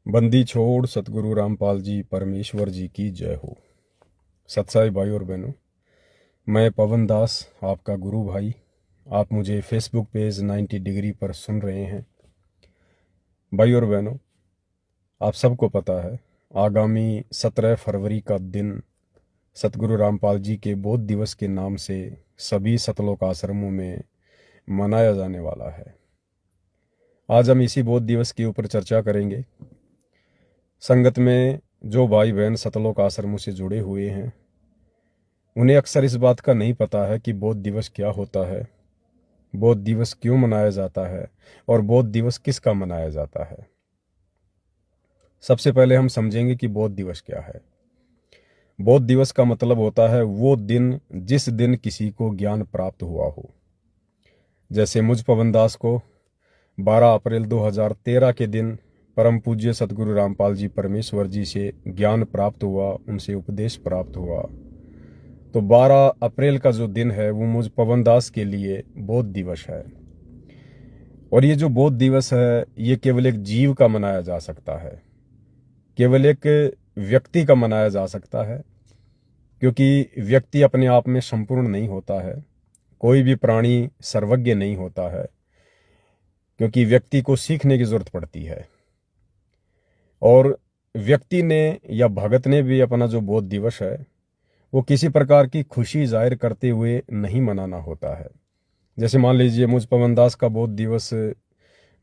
बंदी छोड़ सतगुरु रामपाल जी परमेश्वर जी की जय हो। सत्साई भाई और बहनों, मैं पवन दास आपका गुरु भाई। आप मुझे फेसबुक पेज 90 डिग्री पर सुन रहे हैं। भाई और बहनों, आप सबको पता है आगामी 17 फरवरी का दिन सतगुरु रामपाल जी के बोध दिवस के नाम से सभी सतलोक आश्रमों में मनाया जाने वाला है। आज हम इसी बोध दिवस के ऊपर चर्चा करेंगे। संगत में जो भाई बहन सतलोक आश्रमों से जुड़े हुए हैं उन्हें अक्सर इस बात का नहीं पता है कि बोध दिवस क्या होता है, बोध दिवस क्यों मनाया जाता है और बोध दिवस किसका मनाया जाता है। सबसे पहले हम समझेंगे कि बोध दिवस क्या है। बोध दिवस का मतलब होता है वो दिन जिस दिन किसी को ज्ञान प्राप्त हुआ हो। जैसे मुझ पवन दास को 12 अप्रैल 2013 के दिन परम पूज्य सतगुरु रामपाल जी परमेश्वर जी से ज्ञान प्राप्त हुआ, उनसे उपदेश प्राप्त हुआ। तो 12 अप्रैल का जो दिन है वो मुझ पवन दास के लिए बोध दिवस है। और ये जो बोध दिवस है ये केवल एक जीव का मनाया जा सकता है, केवल एक व्यक्ति का मनाया जा सकता है, क्योंकि व्यक्ति अपने आप में संपूर्ण नहीं होता है। कोई भी प्राणी सर्वज्ञ नहीं होता है, क्योंकि व्यक्ति को सीखने की जरूरत पड़ती है। और व्यक्ति ने या भगत ने भी अपना जो बोध दिवस है वो किसी प्रकार की खुशी जाहिर करते हुए नहीं मनाना होता है। जैसे मान लीजिए मुझ पवन दास का बोध दिवस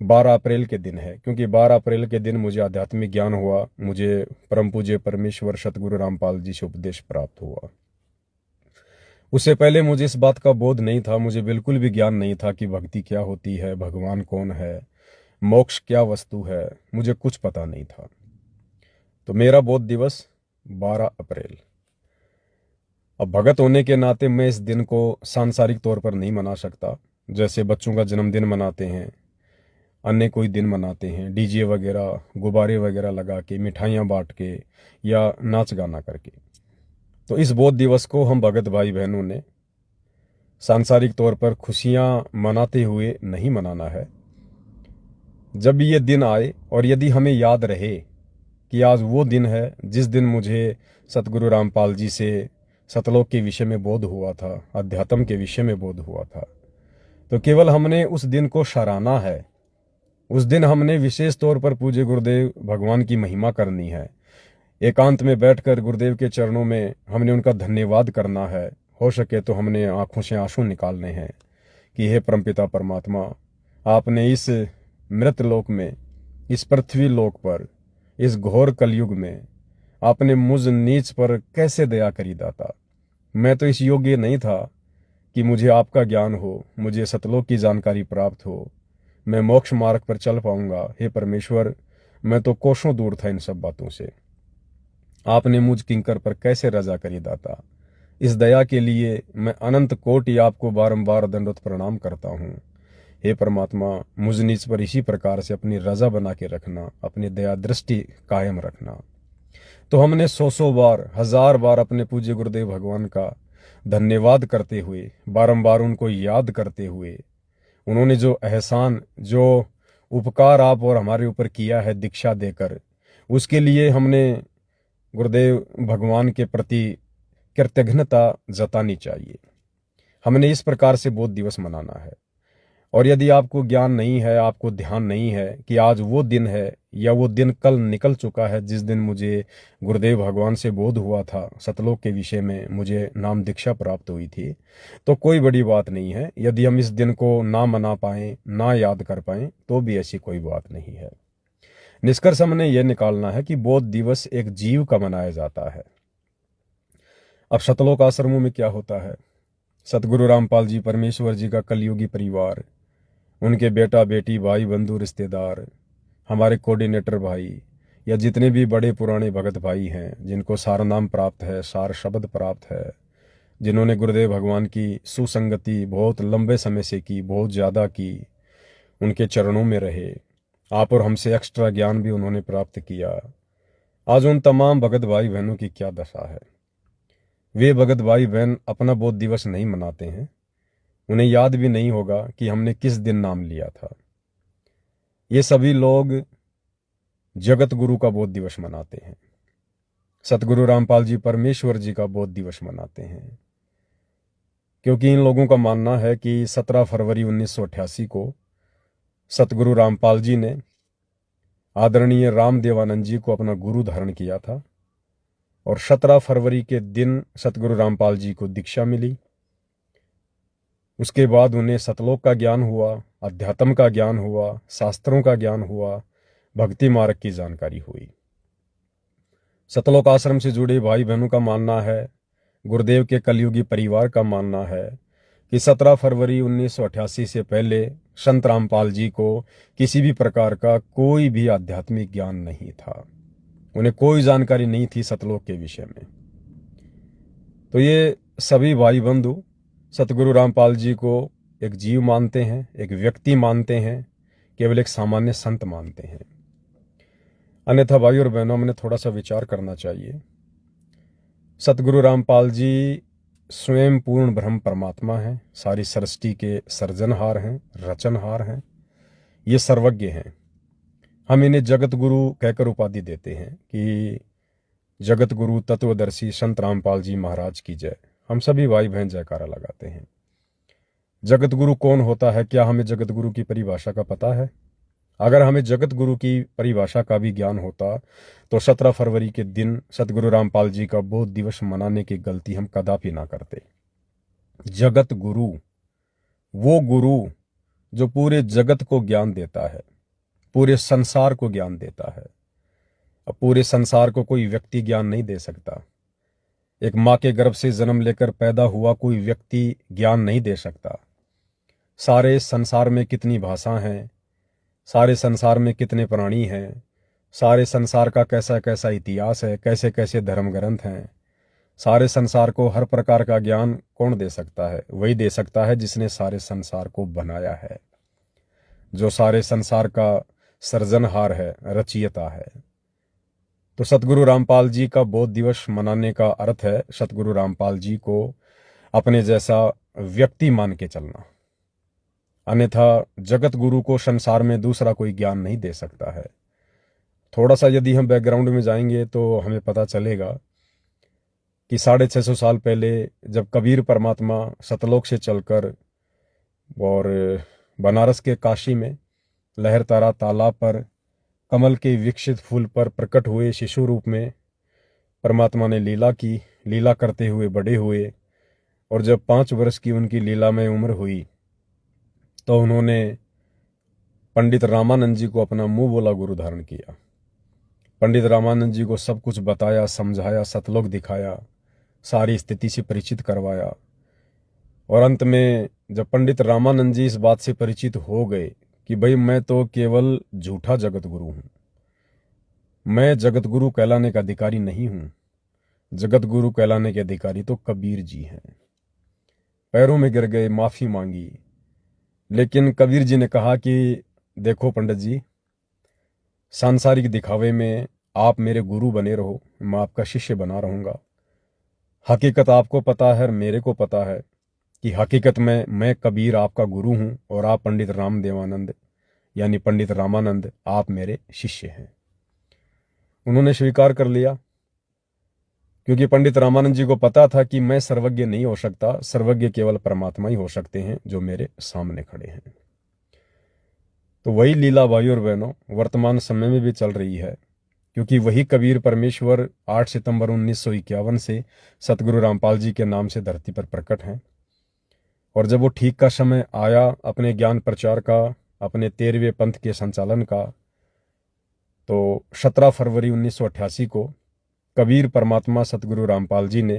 12 अप्रैल के दिन है, क्योंकि 12 अप्रैल के दिन मुझे आध्यात्मिक ज्ञान हुआ, मुझे परम पूज्य परमेश्वर सतगुरु रामपाल जी से उपदेश प्राप्त हुआ। उससे पहले मुझे इस बात का बोध नहीं था, मुझे बिल्कुल भी ज्ञान नहीं था कि भक्ति क्या होती है, भगवान कौन है, मोक्ष क्या वस्तु है, मुझे कुछ पता नहीं था। तो मेरा बोध दिवस 12 अप्रैल। अब भगत होने के नाते मैं इस दिन को सांसारिक तौर पर नहीं मना सकता। जैसे बच्चों का जन्मदिन मनाते हैं, अन्य कोई दिन मनाते हैं, डीजे वगैरह गुब्बारे वगैरह लगा के, मिठाइयाँ बांट के या नाच गाना करके। तो इस बोध दिवस को हम भगत भाई बहनों ने सांसारिक तौर पर खुशियाँ मनाते हुए नहीं मनाना है। जब ये दिन आए और यदि हमें याद रहे कि आज वो दिन है जिस दिन मुझे सतगुरु रामपाल जी से सतलोक के विषय में बोध हुआ था, अध्यात्म के विषय में बोध हुआ था, तो केवल हमने उस दिन को सराहना है। उस दिन हमने विशेष तौर पर पूज्य गुरुदेव भगवान की महिमा करनी है। एकांत में बैठकर गुरुदेव के चरणों में हमने उनका धन्यवाद करना है। हो सके तो हमने आंखों से आंसू निकालने हैं कि हे परमपिता परमात्मा, आपने इस मृत लोक में, इस पृथ्वी लोक पर, इस घोर कलयुग में आपने मुझ नीच पर कैसे दया करी दाता। मैं तो इस योग्य नहीं था कि मुझे आपका ज्ञान हो, मुझे सतलोक की जानकारी प्राप्त हो, मैं मोक्ष मार्ग पर चल पाऊंगा। हे परमेश्वर, मैं तो कोसों दूर था इन सब बातों से। आपने मुझ किंकर पर कैसे रजा करी दाता। इस दया के लिए मैं अनंत कोटि आपको बारंबार दंडवत प्रणाम करता हूँ। हे परमात्मा, मुझ नीच पर इसी प्रकार से अपनी रजा बना के रखना, अपनी दया दृष्टि कायम रखना। तो हमने 100 बार, 1000 बार अपने पूज्य गुरुदेव भगवान का धन्यवाद करते हुए, बारंबार उनको याद करते हुए, उन्होंने जो एहसान, जो उपकार आप और हमारे ऊपर किया है दीक्षा देकर, उसके लिए हमने गुरुदेव भगवान के प्रति कृतज्ञता जतानी चाहिए। हमने इस प्रकार से बोध दिवस मनाना है। और यदि आपको ज्ञान नहीं है, आपको ध्यान नहीं है कि आज वो दिन है या वो दिन कल निकल चुका है जिस दिन मुझे गुरुदेव भगवान से बोध हुआ था, सतलोक के विषय में मुझे नाम दीक्षा प्राप्त हुई थी, तो कोई बड़ी बात नहीं है। यदि हम इस दिन को ना मना पाएं, ना याद कर पाएं, तो भी ऐसी कोई बात नहीं है। निष्कर्ष हमने यह निकालना है कि बोध दिवस एक जीव का मनाया जाता है। अब सतलोक आश्रमों में क्या होता है, सतगुरु रामपाल जी परमेश्वर जी का कलयुगी परिवार, उनके बेटा बेटी, भाई बंधु रिश्तेदार, हमारे कोऑर्डिनेटर भाई या जितने भी बड़े पुराने भगत भाई हैं जिनको सार नाम प्राप्त है, सार शब्द प्राप्त है, जिन्होंने गुरुदेव भगवान की सुसंगति बहुत लंबे समय से की, बहुत ज़्यादा की, उनके चरणों में रहे, आप और हमसे एक्स्ट्रा ज्ञान भी उन्होंने प्राप्त किया। आज उन तमाम भगत भाई बहनों की क्या दशा है। वे भगत भाई बहन अपना बोध दिवस नहीं मनाते हैं, उन्हें याद भी नहीं होगा कि हमने किस दिन नाम लिया था। ये सभी लोग जगत गुरु का बोध दिवस मनाते हैं, सतगुरु रामपाल जी परमेश्वर जी का बोध दिवस मनाते हैं। क्योंकि इन लोगों का मानना है कि 17 फरवरी 1988 को सतगुरु रामपाल जी ने आदरणीय राम देवानंद जी को अपना गुरु धारण किया था और 17 फरवरी के दिन सतगुरु रामपाल जी को दीक्षा मिली। उसके बाद उन्हें सतलोक का ज्ञान हुआ, अध्यात्म का ज्ञान हुआ, शास्त्रों का ज्ञान हुआ, भक्ति मार्ग की जानकारी हुई। सतलोक आश्रम से जुड़े भाई बहनों का मानना है, गुरुदेव के कलयुगी परिवार का मानना है कि 17 फरवरी 1988 से पहले संत रामपाल जी को किसी भी प्रकार का कोई भी आध्यात्मिक ज्ञान नहीं था, उन्हें कोई जानकारी नहीं थी सतलोक के विषय में। तो ये सभी भाई बंधु सतगुरु रामपाल जी को एक जीव मानते हैं, एक व्यक्ति मानते हैं, केवल एक सामान्य संत मानते हैं। अन्यथा भाई और बहनों, हमने थोड़ा सा विचार करना चाहिए। सतगुरु रामपाल जी स्वयं पूर्ण ब्रह्म परमात्मा हैं, सारी सृष्टि के सर्जनहार हैं, रचनहार हैं, ये सर्वज्ञ हैं। हम इन्हें जगत गुरु कहकर उपाधि देते हैं कि जगत गुरु तत्वदर्शी संत रामपाल जी महाराज की जय। हम सभी भाई बहन जयकारा लगाते हैं। जगत गुरु कौन होता है? क्या हमें जगत गुरु की परिभाषा का पता है? अगर हमें जगत गुरु की परिभाषा का भी ज्ञान होता तो 17 फरवरी के दिन सतगुरु रामपाल जी का बोध दिवस मनाने की गलती हम कदापि ना करते। जगत गुरु वो गुरु जो पूरे जगत को ज्ञान देता है, पूरे संसार को ज्ञान देता है। अब पूरे संसार को कोई व्यक्ति ज्ञान नहीं दे सकता। एक माँ के गर्भ से जन्म लेकर पैदा हुआ कोई व्यक्ति ज्ञान नहीं दे सकता। सारे संसार में कितनी भाषा हैं, सारे संसार में कितने प्राणी हैं, सारे संसार का कैसा कैसा इतिहास है, कैसे कैसे धर्म ग्रंथ हैं, सारे संसार को हर प्रकार का ज्ञान कौन दे सकता है? वही दे सकता है जिसने सारे संसार को बनाया है, जो सारे संसार का सृजनहार है, रचयिता है। तो सतगुरु रामपाल जी का बोध दिवस मनाने का अर्थ है सतगुरु रामपाल जी को अपने जैसा व्यक्ति मान के चलना। अन्यथा जगत गुरु को संसार में दूसरा कोई ज्ञान नहीं दे सकता है। थोड़ा सा यदि हम बैकग्राउंड में जाएंगे तो हमें पता चलेगा कि 650 साल पहले जब कबीर परमात्मा सतलोक से चलकर और बनारस के काशी में लहरतारा तालाब पर कमल के विकसित फूल पर प्रकट हुए, शिशु रूप में परमात्मा ने लीला की, लीला करते हुए बड़े हुए और जब 5 वर्ष की उनकी लीला में उम्र हुई तो उन्होंने पंडित रामानंद जी को अपना मुंह बोला गुरु धारण किया। पंडित रामानंद जी को सब कुछ बताया, समझाया, सतलोक दिखाया, सारी स्थिति से परिचित करवाया। और अंत में जब पंडित रामानंद जी इस बात से परिचित हो गए कि भाई मैं तो केवल झूठा जगत गुरु हूं, मैं जगत गुरु कहलाने का अधिकारी नहीं हूं, जगत गुरु कहलाने के अधिकारी तो कबीर जी हैं। पैरों में गिर गए, माफी मांगी। लेकिन कबीर जी ने कहा कि देखो पंडित जी, सांसारिक दिखावे में आप मेरे गुरु बने रहो, मैं आपका शिष्य बना रहूंगा। हकीकत आपको पता है, मेरे को पता है कि हकीकत में मैं कबीर आपका गुरु हूं और आप पंडित राम देवानंद यानी पंडित रामानंद आप मेरे शिष्य हैं। उन्होंने स्वीकार कर लिया क्योंकि पंडित रामानंद जी को पता था कि मैं सर्वज्ञ नहीं हो सकता, सर्वज्ञ केवल परमात्मा ही हो सकते हैं जो मेरे सामने खड़े हैं। तो वही लीला भाई और बहनों वर्तमान समय में भी चल रही है, क्योंकि वही कबीर परमेश्वर 8 सितंबर 1951 से सतगुरु रामपाल जी के नाम से धरती पर प्रकट हैं। और जब वो ठीक का समय आया अपने ज्ञान प्रचार का, अपने 13वें पंथ के संचालन का, तो 17 फरवरी 1988 को कबीर परमात्मा सतगुरु रामपाल जी ने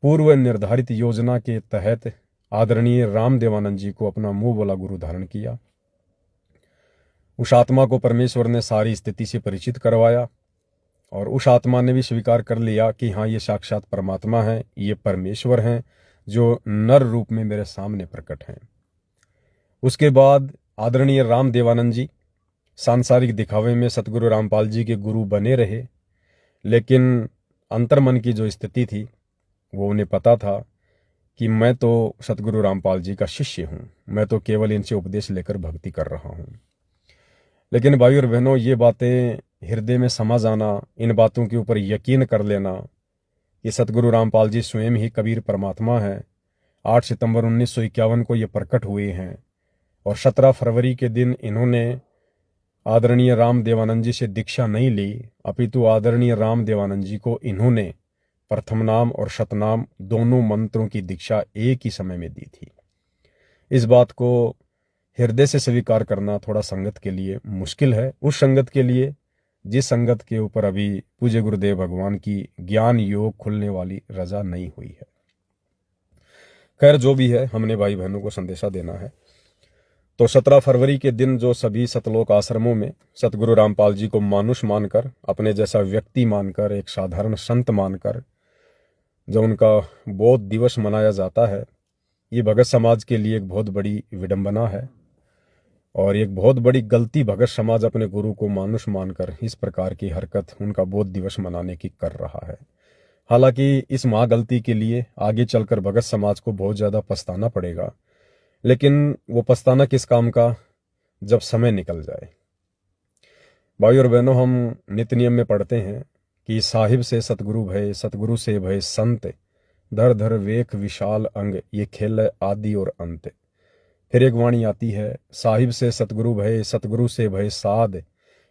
पूर्व निर्धारित योजना के तहत आदरणीय राम देवानंद जी को अपना मुंह बोला गुरु धारण किया। उस आत्मा को परमेश्वर ने सारी स्थिति से परिचित करवाया और उस आत्मा ने भी स्वीकार कर लिया कि हाँ, ये साक्षात परमात्मा है, ये परमेश्वर हैं जो नर रूप में मेरे सामने प्रकट हैं। उसके बाद आदरणीय राम देवानंद जी सांसारिक दिखावे में सतगुरु रामपाल जी के गुरु बने रहे, लेकिन अंतर्मन की जो स्थिति थी वो उन्हें पता था कि मैं तो सतगुरु रामपाल जी का शिष्य हूँ, मैं तो केवल इनसे उपदेश लेकर भक्ति कर रहा हूँ। लेकिन भाई और बहनों, ये बातें हृदय में समा जाना, इन बातों के ऊपर यकीन कर लेना, ये सतगुरु रामपाल जी स्वयं ही कबीर परमात्मा है। 8 सितंबर 1951 को ये प्रकट हुए हैं और 17 फरवरी के दिन इन्होंने आदरणीय राम देवानंद जी से दीक्षा नहीं ली, अपितु आदरणीय राम देवानंद जी को इन्होंने प्रथम नाम और शतनाम दोनों मंत्रों की दीक्षा एक ही समय में दी थी। इस बात को हृदय से स्वीकार करना थोड़ा संगत के लिए मुश्किल है, उस संगत के लिए जिस संगत के ऊपर अभी पूज्य गुरुदेव भगवान की ज्ञान योग खुलने वाली रजा नहीं हुई है। खैर, जो भी है, हमने भाई बहनों को संदेशा देना है। तो 17 फरवरी के दिन जो सभी सतलोक आश्रमों में सतगुरु रामपाल जी को मानुष मानकर, अपने जैसा व्यक्ति मानकर, एक साधारण संत मानकर जो उनका बोध दिवस मनाया जाता है, ये भगत समाज के लिए एक बहुत बड़ी विडंबना है और एक बहुत बड़ी गलती भगत समाज अपने गुरु को मानुष मानकर इस प्रकार की हरकत उनका बोध दिवस मनाने की कर रहा है। हालांकि इस महागलती के लिए आगे चलकर भगत समाज को बहुत ज़्यादा पछताना पड़ेगा, लेकिन वो पछताना किस काम का जब समय निकल जाए। भाई और बहनों, हम नित्य नियम में पढ़ते हैं कि साहिब से सतगुरु भय, सतगुरु से भय संत, धर धर वेख विशाल अंग, ये खेल है आदि और अंत। फिर एक वाणी आती है, साहिब से सतगुरु भय, सतगुरु से भय साध,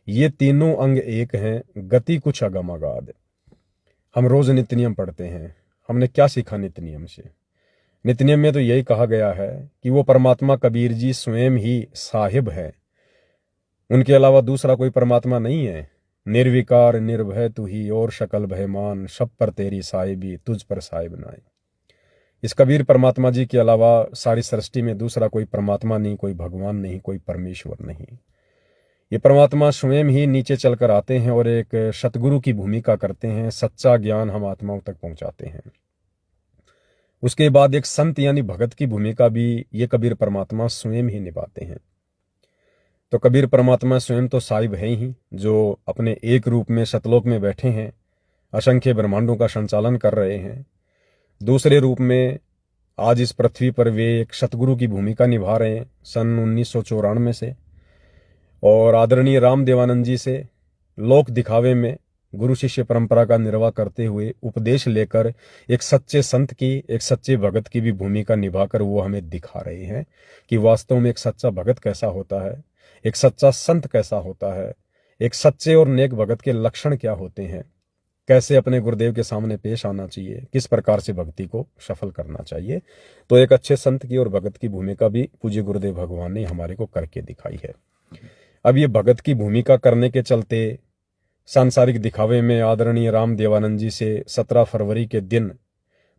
ये तीनों अंग एक हैं, गति कुछ अगम अगाध। हम रोज नित्य नियम पढ़ते हैं, हमने क्या सीखा नित्य नियम से? नित्य नियम में तो यही कहा गया है कि वो परमात्मा कबीर जी स्वयं ही साहिब है, उनके अलावा दूसरा कोई परमात्मा नहीं है। निर्विकार निर्भय तू ही और शकल भयमान, सब पर तेरी साहिबी तुझ पर साहिब नाई। इस कबीर परमात्मा जी के अलावा सारी सृष्टि में दूसरा कोई परमात्मा नहीं, कोई भगवान नहीं, कोई परमेश्वर नहीं। ये परमात्मा स्वयं ही नीचे चलकर आते हैं और एक सतगुरु की भूमिका करते हैं, सच्चा ज्ञान हम आत्माओं तक पहुंचाते हैं। उसके बाद एक संत यानी भगत की भूमिका भी ये कबीर परमात्मा स्वयं ही निभाते हैं। तो कबीर परमात्मा स्वयं तो साहिब है ही, जो अपने एक रूप में सतलोक में बैठे हैं, असंख्य ब्रह्मांडों का संचालन कर रहे हैं। दूसरे रूप में आज इस पृथ्वी पर वे एक सतगुरु की भूमिका निभा रहे हैं सन 1994 से, और आदरणीय राम देवानंद जी से लोक दिखावे में गुरु शिष्य परंपरा का निर्वाह करते हुए उपदेश लेकर एक सच्चे संत की, एक सच्चे भगत की भी भूमिका निभाकर वो हमें दिखा रहे हैं कि वास्तव में एक सच्चा भगत कैसा होता है, एक सच्चा संत कैसा होता है, एक सच्चे और नेक भगत के लक्षण क्या होते हैं, कैसे अपने गुरुदेव के सामने पेश आना चाहिए, किस प्रकार से भक्ति को सफल करना चाहिए। तो एक अच्छे संत की और भगत की भूमिका भी पूज्य गुरुदेव भगवान ने हमारे को करके दिखाई है। अब ये भगत की भूमिका करने के चलते सांसारिक दिखावे में आदरणीय राम देवानंद जी से 17 फरवरी के दिन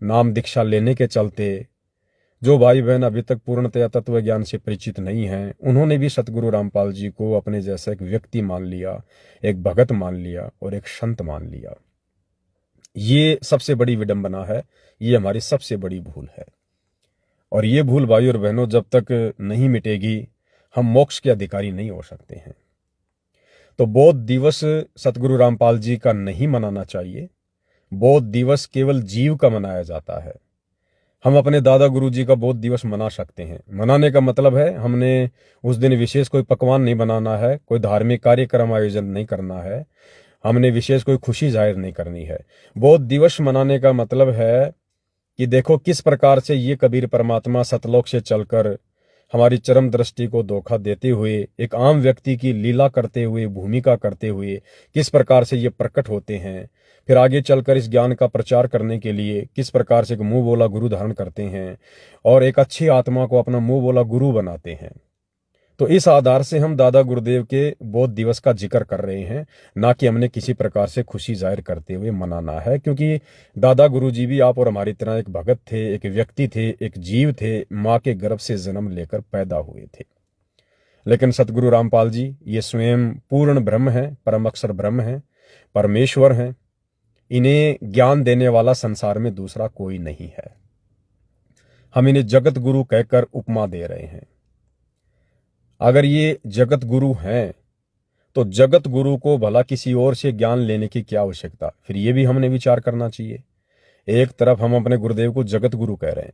नाम दीक्षा लेने के चलते जो भाई बहन अभी तक पूर्णतया तत्व ज्ञान से परिचित नहीं हैं, उन्होंने भी सतगुरु रामपाल जी को अपने जैसा एक व्यक्ति मान लिया, एक भगत मान लिया और एक संत मान लिया। ये सबसे बड़ी विडंबना है, ये हमारी सबसे बड़ी भूल है। और ये भूल भाई और बहनों जब तक नहीं मिटेगी, हम मोक्ष के अधिकारी नहीं हो सकते हैं। तो बोध दिवस सतगुरु रामपाल जी का नहीं मनाना चाहिए। बोध दिवस केवल जीव का मनाया जाता है। हम अपने दादा गुरु जी का बोध दिवस मना सकते हैं। मनाने का मतलब है हमने उस दिन विशेष कोई पकवान नहीं बनाना है, कोई धार्मिक कार्यक्रम आयोजन नहीं करना है, हमने विशेष कोई खुशी जाहिर नहीं करनी है। बोध दिवस मनाने का मतलब है कि देखो किस प्रकार से ये कबीर परमात्मा सतलोक से चलकर हमारी चरम दृष्टि को धोखा देते हुए, एक आम व्यक्ति की लीला करते हुए, भूमिका करते हुए किस प्रकार से ये प्रकट होते हैं, फिर आगे चलकर इस ज्ञान का प्रचार करने के लिए किस प्रकार से एक मुंह बोला गुरु धारण करते हैं और एक अच्छी आत्मा को अपना मुंह बोला गुरु बनाते हैं। तो इस आधार से हम दादा गुरुदेव के बोध दिवस का जिक्र कर रहे हैं, ना कि हमने किसी प्रकार से खुशी जाहिर करते हुए मनाना है, क्योंकि दादा गुरु जी भी आप और हमारी तरह एक भगत थे, एक व्यक्ति थे, एक जीव थे, माँ के गर्भ से जन्म लेकर पैदा हुए थे। लेकिन सतगुरु रामपाल जी ये स्वयं पूर्ण ब्रह्म है, परम अक्षर ब्रह्म है, परमेश्वर हैं। इन्हें ज्ञान देने वाला संसार में दूसरा कोई नहीं है। हम इन्हें जगत गुरु कहकर उपमा दे रहे हैं। अगर ये जगत गुरु हैं तो जगत गुरु को भला किसी और से ज्ञान लेने की क्या आवश्यकता? फिर ये भी हमने विचार करना चाहिए। एक तरफ हम अपने गुरुदेव को जगत गुरु कह रहे हैं,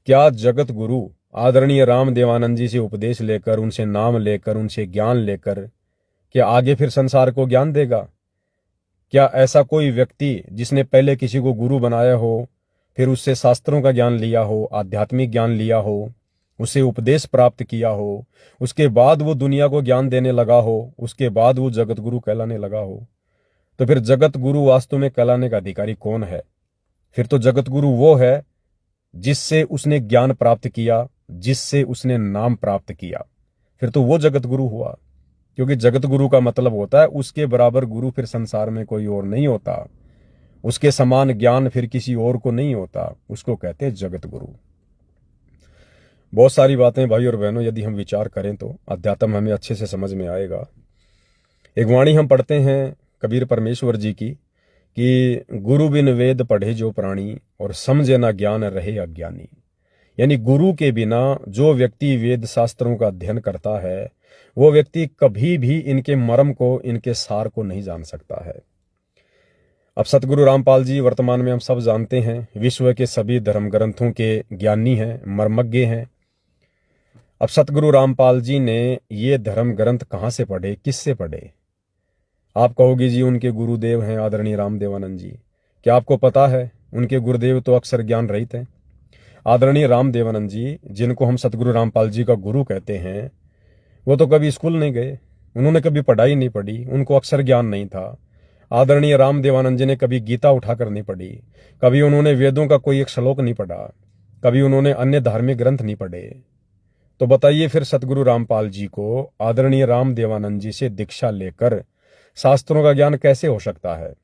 क्या जगत गुरु आदरणीय राम देवानंद जी से उपदेश लेकर, उनसे नाम लेकर, उनसे ज्ञान लेकर क्या आगे फिर संसार को ज्ञान देगा? क्या ऐसा कोई व्यक्ति जिसने पहले किसी को गुरु बनाया हो, फिर उससे शास्त्रों का ज्ञान लिया हो, आध्यात्मिक ज्ञान लिया हो, उसे उपदेश प्राप्त किया हो, उसके बाद वो दुनिया को ज्ञान देने लगा हो, उसके बाद वो जगत गुरु कहलाने लगा हो, तो फिर जगत गुरु वास्तव में कहलाने का अधिकारी कौन है? फिर तो जगत गुरु वो है जिससे उसने ज्ञान प्राप्त किया, जिससे उसने नाम प्राप्त किया, फिर तो वो जगत गुरु हुआ। क्योंकि जगत गुरु का मतलब होता है उसके बराबर गुरु फिर संसार में कोई और नहीं होता, उसके समान ज्ञान फिर किसी और को नहीं होता, उसको कहते हैं जगत गुरु। बहुत सारी बातें भाई और बहनों यदि हम विचार करें तो अध्यात्म हमें अच्छे से समझ में आएगा। एक वाणी हम पढ़ते हैं कबीर परमेश्वर जी की कि गुरु बिन वेद पढ़े जो प्राणी और समझे ना ज्ञान रहे अज्ञानी। यानी गुरु के बिना जो व्यक्ति वेद शास्त्रों का अध्ययन करता है वो व्यक्ति कभी भी इनके मर्म को, इनके सार को नहीं जान सकता है। अब सतगुरु रामपाल जी वर्तमान में हम सब जानते हैं विश्व के सभी धर्म ग्रंथों के ज्ञानी हैं, मर्मज्ञ हैं। अब सतगुरु रामपाल जी ने ये धर्म ग्रंथ कहाँ से पढ़े, किससे पढ़े? आप कहोगे जी उनके गुरुदेव हैं आदरणीय रामदेवानंद जी। क्या आपको पता है उनके गुरुदेव तो अक्सर ज्ञान रहित हैं। आदरणीय रामदेवानंद जी, जिनको हम सतगुरु रामपाल जी का गुरु कहते हैं, वो तो कभी स्कूल नहीं गए, उन्होंने कभी पढ़ाई नहीं पढ़ी, उनको अक्षर ज्ञान नहीं था। आदरणीय रामदेवानंद जी ने कभी गीता उठाकर नहीं पढ़ी, कभी उन्होंने वेदों का कोई एक श्लोक नहीं पढ़ा, कभी उन्होंने अन्य धार्मिक ग्रंथ नहीं पढ़े। तो बताइए फिर सतगुरु रामपाल जी को आदरणीय रामदेवानंद जी से दीक्षा लेकर शास्त्रों का ज्ञान कैसे हो सकता है?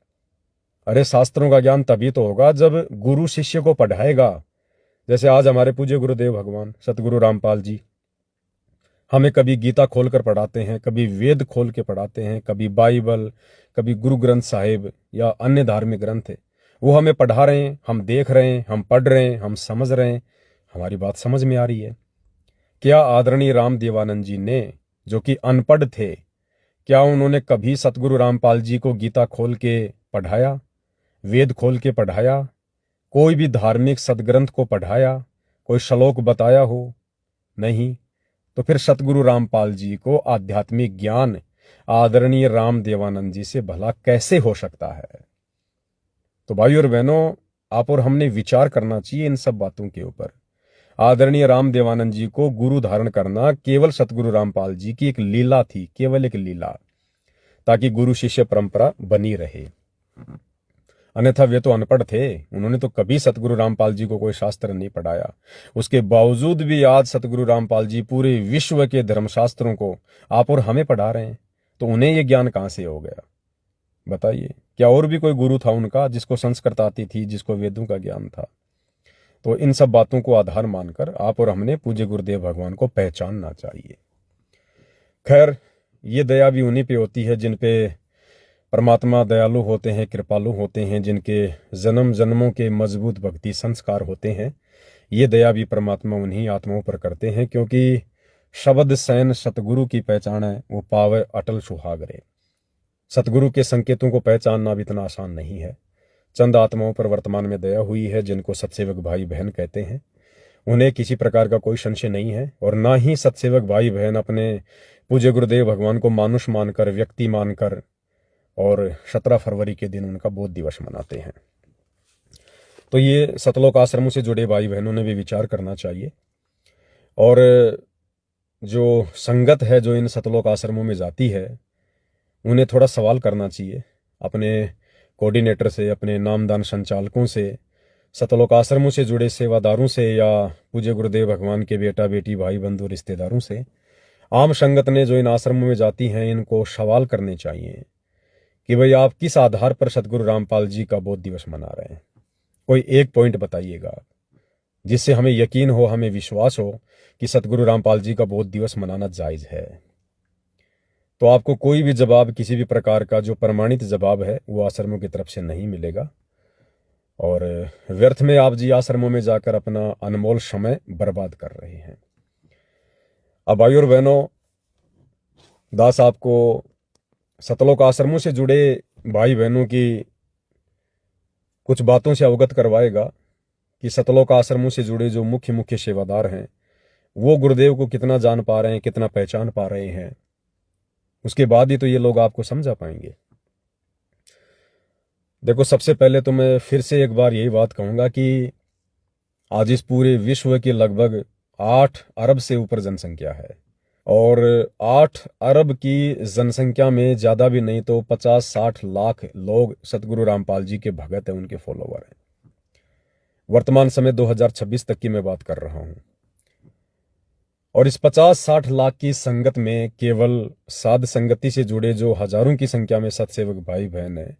अरे शास्त्रों का ज्ञान तभी तो होगा जब गुरु शिष्य को पढ़ाएगा। जैसे आज हमारे पूज्य गुरुदेव भगवान सतगुरु रामपाल जी हमें कभी गीता खोलकर पढ़ाते हैं, कभी वेद खोल के पढ़ाते हैं, कभी बाइबल, कभी गुरु ग्रंथ साहिब या अन्य धार्मिक ग्रंथ है, वो हमें पढ़ा रहे हैं, हम देख रहे हैं, हम पढ़ रहे हैं, हम समझ रहे हैं, हमारी बात समझ में आ रही है। क्या आदरणीय रामदेवानंद जी ने, जो कि अनपढ़ थे, क्या उन्होंने कभी सतगुरु रामपाल जी को गीता खोल के पढ़ाया, वेद खोल के पढ़ाया, कोई भी धार्मिक सदग्रंथ को पढ़ाया, कोई श्लोक बताया हो? नहीं। तो फिर सतगुरु रामपाल जी को आध्यात्मिक ज्ञान आदरणीय रामदेवानंद जी से भला कैसे हो सकता है? तो भाई और बहनों, आप और हमने विचार करना चाहिए इन सब बातों के ऊपर। आदरणीय रामदेवानंद जी को गुरु धारण करना केवल सतगुरु रामपाल जी की एक लीला थी, केवल एक लीला, ताकि गुरु शिष्य परंपरा बनी रहे। अन्यथा वे तो अनपढ़ थे, उन्होंने तो कभी सतगुरु रामपाल जी को कोई शास्त्र नहीं पढ़ाया। उसके बावजूद भी आज सतगुरु रामपाल जी पूरे विश्व के धर्मशास्त्रों को आप और हमें पढ़ा रहे हैं, तो उन्हें ये ज्ञान कहां से हो गया? बताइए, क्या और भी कोई गुरु था उनका जिसको संस्कृत आती थी, जिसको वेदों का ज्ञान था? तो इन सब बातों को आधार मानकर आप और हमने पूज्य गुरुदेव भगवान को पहचानना चाहिए। खैर, ये दया भी उन्हीं पे होती है जिन पे परमात्मा दयालु होते हैं, कृपालु होते हैं, जिनके जन्म जन्मों के मजबूत भक्ति संस्कार होते हैं। ये दया भी परमात्मा उन्हीं आत्माओं पर करते हैं, क्योंकि शब्द सैन सतगुरु की पहचान है, वो पावे अटल सुहागरे। सतगुरु के संकेतों को पहचानना भी इतना आसान नहीं है। चंद आत्माओं पर वर्तमान में दया हुई है जिनको सत्सेवक भाई बहन कहते हैं। उन्हें किसी प्रकार का कोई संशय नहीं है, और ना ही सत्सेवक भाई बहन अपने पूज्य गुरुदेव भगवान को मानुष मानकर, व्यक्ति मानकर, और 17 फरवरी के दिन उनका बोध दिवस मनाते हैं। तो ये सतलोक आश्रमों से जुड़े भाई बहनों ने भी विचार करना चाहिए, और जो संगत है जो इन सतलोक आश्रमों में जाती है उन्हें थोड़ा सवाल करना चाहिए अपने कोऑर्डिनेटर से, अपने नामदान संचालकों से, सतलोक आश्रमों से जुड़े सेवादारों से, या पूज्य गुरुदेव भगवान के बेटा बेटी भाई बंधु रिश्तेदारों से। आम संगत ने जो इन आश्रमों में जाती हैं इनको सवाल करने चाहिए कि भाई आप किस आधार पर सतगुरु रामपाल जी का बोध दिवस मना रहे हैं। कोई एक पॉइंट बताइएगा जिससे हमें यकीन हो, हमें विश्वास हो कि सतगुरु रामपाल जी का बोध दिवस मनाना जायज है। तो आपको कोई भी जवाब, किसी भी प्रकार का जो प्रमाणित जवाब है, वो आश्रमों की तरफ से नहीं मिलेगा, और व्यर्थ में आप जी आश्रमों में जाकर अपना अनमोल समय बर्बाद कर रहे हैं। अब भाई और बहनों, दास आपको सतलोक आश्रमों से जुड़े भाई बहनों की कुछ बातों से अवगत करवाएगा कि सतलोक आश्रमों से जुड़े जो मुख्य मुख्य सेवादार हैं वो गुरुदेव को कितना जान पा रहे हैं, कितना पहचान पा रहे हैं। उसके बाद ही तो ये लोग आपको समझा पाएंगे। देखो, सबसे पहले तो मैं फिर से एक बार यही बात कहूंगा कि आज इस पूरे विश्व की लगभग 8 अरब से ऊपर जनसंख्या है, और 8 अरब की जनसंख्या में ज़्यादा भी नहीं तो 50-60 लाख लोग सतगुरु रामपाल जी के भगत हैं, उनके फॉलोवर हैं। वर्तमान समय 2026 तक की मैं बात कर रहा हूं, और इस 50-60 लाख की संगत में केवल साध संगति से जुड़े जो हजारों की संख्या में सत्सेवक भाई बहन हैं,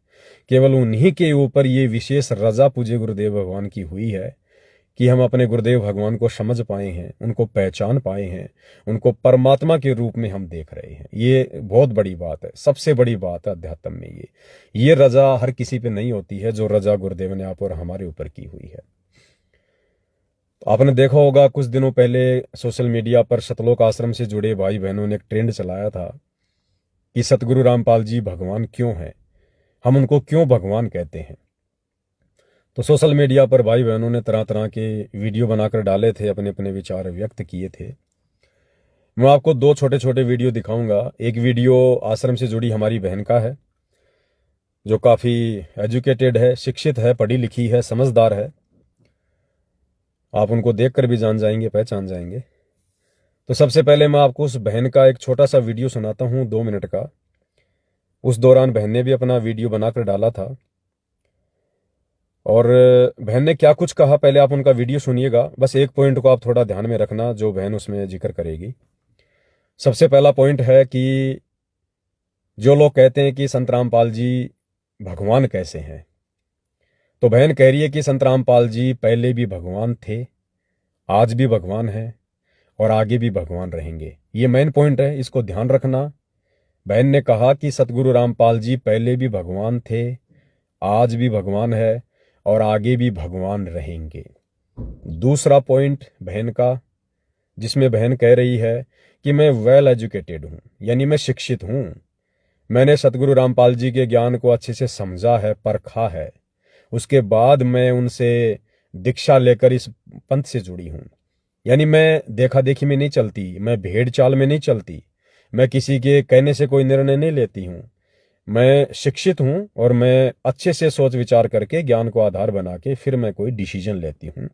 केवल उन्हीं के ऊपर ये विशेष रजा पूज्य गुरुदेव भगवान की हुई है कि हम अपने गुरुदेव भगवान को समझ पाए हैं, उनको पहचान पाए हैं, उनको परमात्मा के रूप में हम देख रहे हैं। ये बहुत बड़ी बात है, सबसे बड़ी बात है अध्यात्म में। ये रजा हर किसी पे नहीं होती है जो रजा गुरुदेव ने आप और हमारे ऊपर की हुई है। तो आपने देखा होगा, कुछ दिनों पहले सोशल मीडिया पर सतलोक आश्रम से जुड़े भाई बहनों ने एक ट्रेंड चलाया था कि सतगुरु रामपाल जी भगवान क्यों हैं, हम उनको क्यों भगवान कहते हैं। तो सोशल मीडिया पर भाई बहनों ने तरह तरह के वीडियो बनाकर डाले थे, अपने अपने विचार व्यक्त किए थे। मैं आपको 2 छोटे छोटे वीडियो दिखाऊंगा। एक वीडियो आश्रम से जुड़ी हमारी बहन का है, जो काफ़ी एजुकेटेड है, शिक्षित है, पढ़ी लिखी है, समझदार है। आप उनको देखकर भी जान जाएंगे, पहचान जाएंगे। तो सबसे पहले मैं आपको उस बहन का एक छोटा सा वीडियो सुनाता हूँ, 2 मिनट का। उस दौरान बहन ने भी अपना वीडियो बनाकर डाला था, और बहन ने क्या कुछ कहा पहले आप उनका वीडियो सुनिएगा। बस एक पॉइंट को आप थोड़ा ध्यान में रखना जो बहन उसमें जिक्र करेगी। सबसे पहला पॉइंट है कि जो लोग कहते हैं कि संत रामपाल जी भगवान कैसे हैं, तो बहन कह रही है कि संत रामपाल जी पहले भी भगवान थे, आज भी भगवान हैं, और आगे भी भगवान रहेंगे। ये मेन पॉइंट है, इसको ध्यान रखना। बहन ने कहा कि सतगुरु रामपाल जी पहले भी भगवान थे, आज भी भगवान है, और आगे भी भगवान रहेंगे। दूसरा पॉइंट बहन का, जिसमें बहन कह रही है कि मैं वेल एजुकेटेड हूं, यानी मैं शिक्षित हूं, मैंने सतगुरु रामपाल जी के ज्ञान को अच्छे से समझा है, परखा है, उसके बाद मैं उनसे दीक्षा लेकर इस पंथ से जुड़ी हूं। यानी मैं देखा देखी में नहीं चलती, मैं भेड़ चाल में नहीं चलती, मैं किसी के कहने से कोई निर्णय नहीं लेती हूं। मैं शिक्षित हूं, और मैं अच्छे से सोच विचार करके ज्ञान को आधार बना के फिर मैं कोई डिसीजन लेती हूं।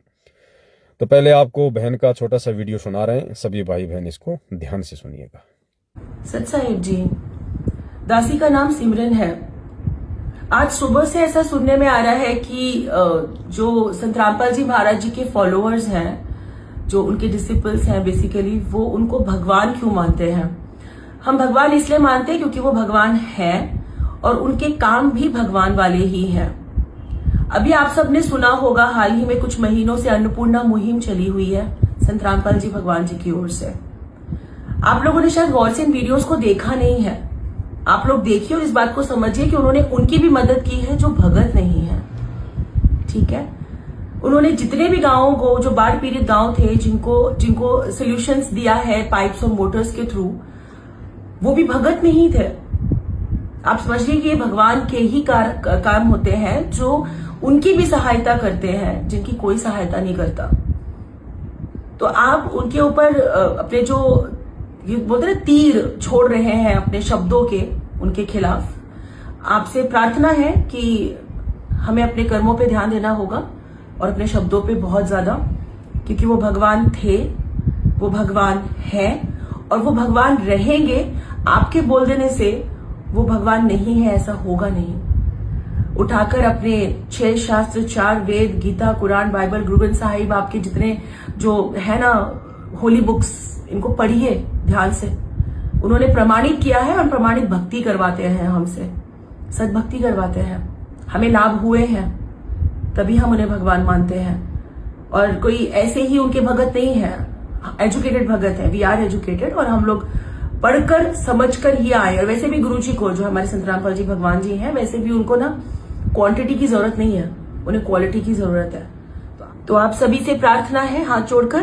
तो पहले आपको बहन का छोटा सा वीडियो सुना रहे हैं, सभी भाई बहन इसको ध्यान से सुनिएगा। सत साहिब जी, दासी का नाम सिमरन है। आज सुबह से ऐसा सुनने में आ रहा है कि जो संत रामपाल जी महाराज जी के फॉलोअर्स हैं, जो उनके डिसिपल्स हैं बेसिकली, वो उनको भगवान क्यों मानते हैं। हम भगवान इसलिए मानते हैं क्योंकि वो भगवान हैं, और उनके काम भी भगवान वाले ही हैं। अभी आप सबने सुना होगा, हाल ही में कुछ महीनों से अन्नपूर्णा मुहिम चली हुई है संत रामपाल जी भगवान जी की ओर से। आप लोगों ने शायद गौर से इन वीडियोस को देखा नहीं है। आप लोग देखिए और इस बात को समझिए कि उन्होंने उनकी भी मदद की है जो भगत नहीं है। ठीक है, उन्होंने जितने भी गांवों को, जो बाढ़ पीड़ित गांव थे, जिनको सोल्यूशंस दिया है पाइप्स और मोटर्स के थ्रू, वो भी भगत नहीं थे। आप समझिए कि ये भगवान के ही काम होते हैं जो उनकी भी सहायता करते हैं, जिनकी कोई सहायता नहीं करता। तो आप उनके ऊपर अपने जो ये बोलते ना तीर छोड़ रहे हैं अपने शब्दों के, उनके खिलाफ। आपसे प्रार्थना है कि हमें अपने कर्मों पे ध्यान देना होगा और अपने शब्दों पे बहुत ज्यादा, क्योंकि वो भगवान थे, वो भगवान है, और वो भगवान रहेंगे। आपके बोल देने से वो भगवान नहीं है ऐसा होगा नहीं। उठाकर अपने 6 शास्त्र, 4 वेद, गीता, कुरान, बाइबल, गुरु ग्रंथ साहिब, आपके जितने जो है ना होली बुक्स, इनको पढ़िए ध्यान से। उन्होंने प्रमाणित किया है, और प्रमाणित भक्ति करवाते हैं हमसे, सद्भक्ति करवाते हैं। हमें लाभ हुए हैं, तभी हम उन्हें भगवान मानते हैं। और कोई ऐसे ही उनके भगत नहीं है, एजुकेटेड भगत है। वी आर एजुकेटेड, और हम लोग पढ़कर समझकर ही आए। और वैसे भी गुरु जी को, जो हमारे संत रामपाल जी भगवान जी हैं, वैसे भी उनको ना क्वांटिटी की जरूरत नहीं है, उन्हें क्वालिटी की जरूरत है। तो आप सभी से प्रार्थना है हाथ जोड़कर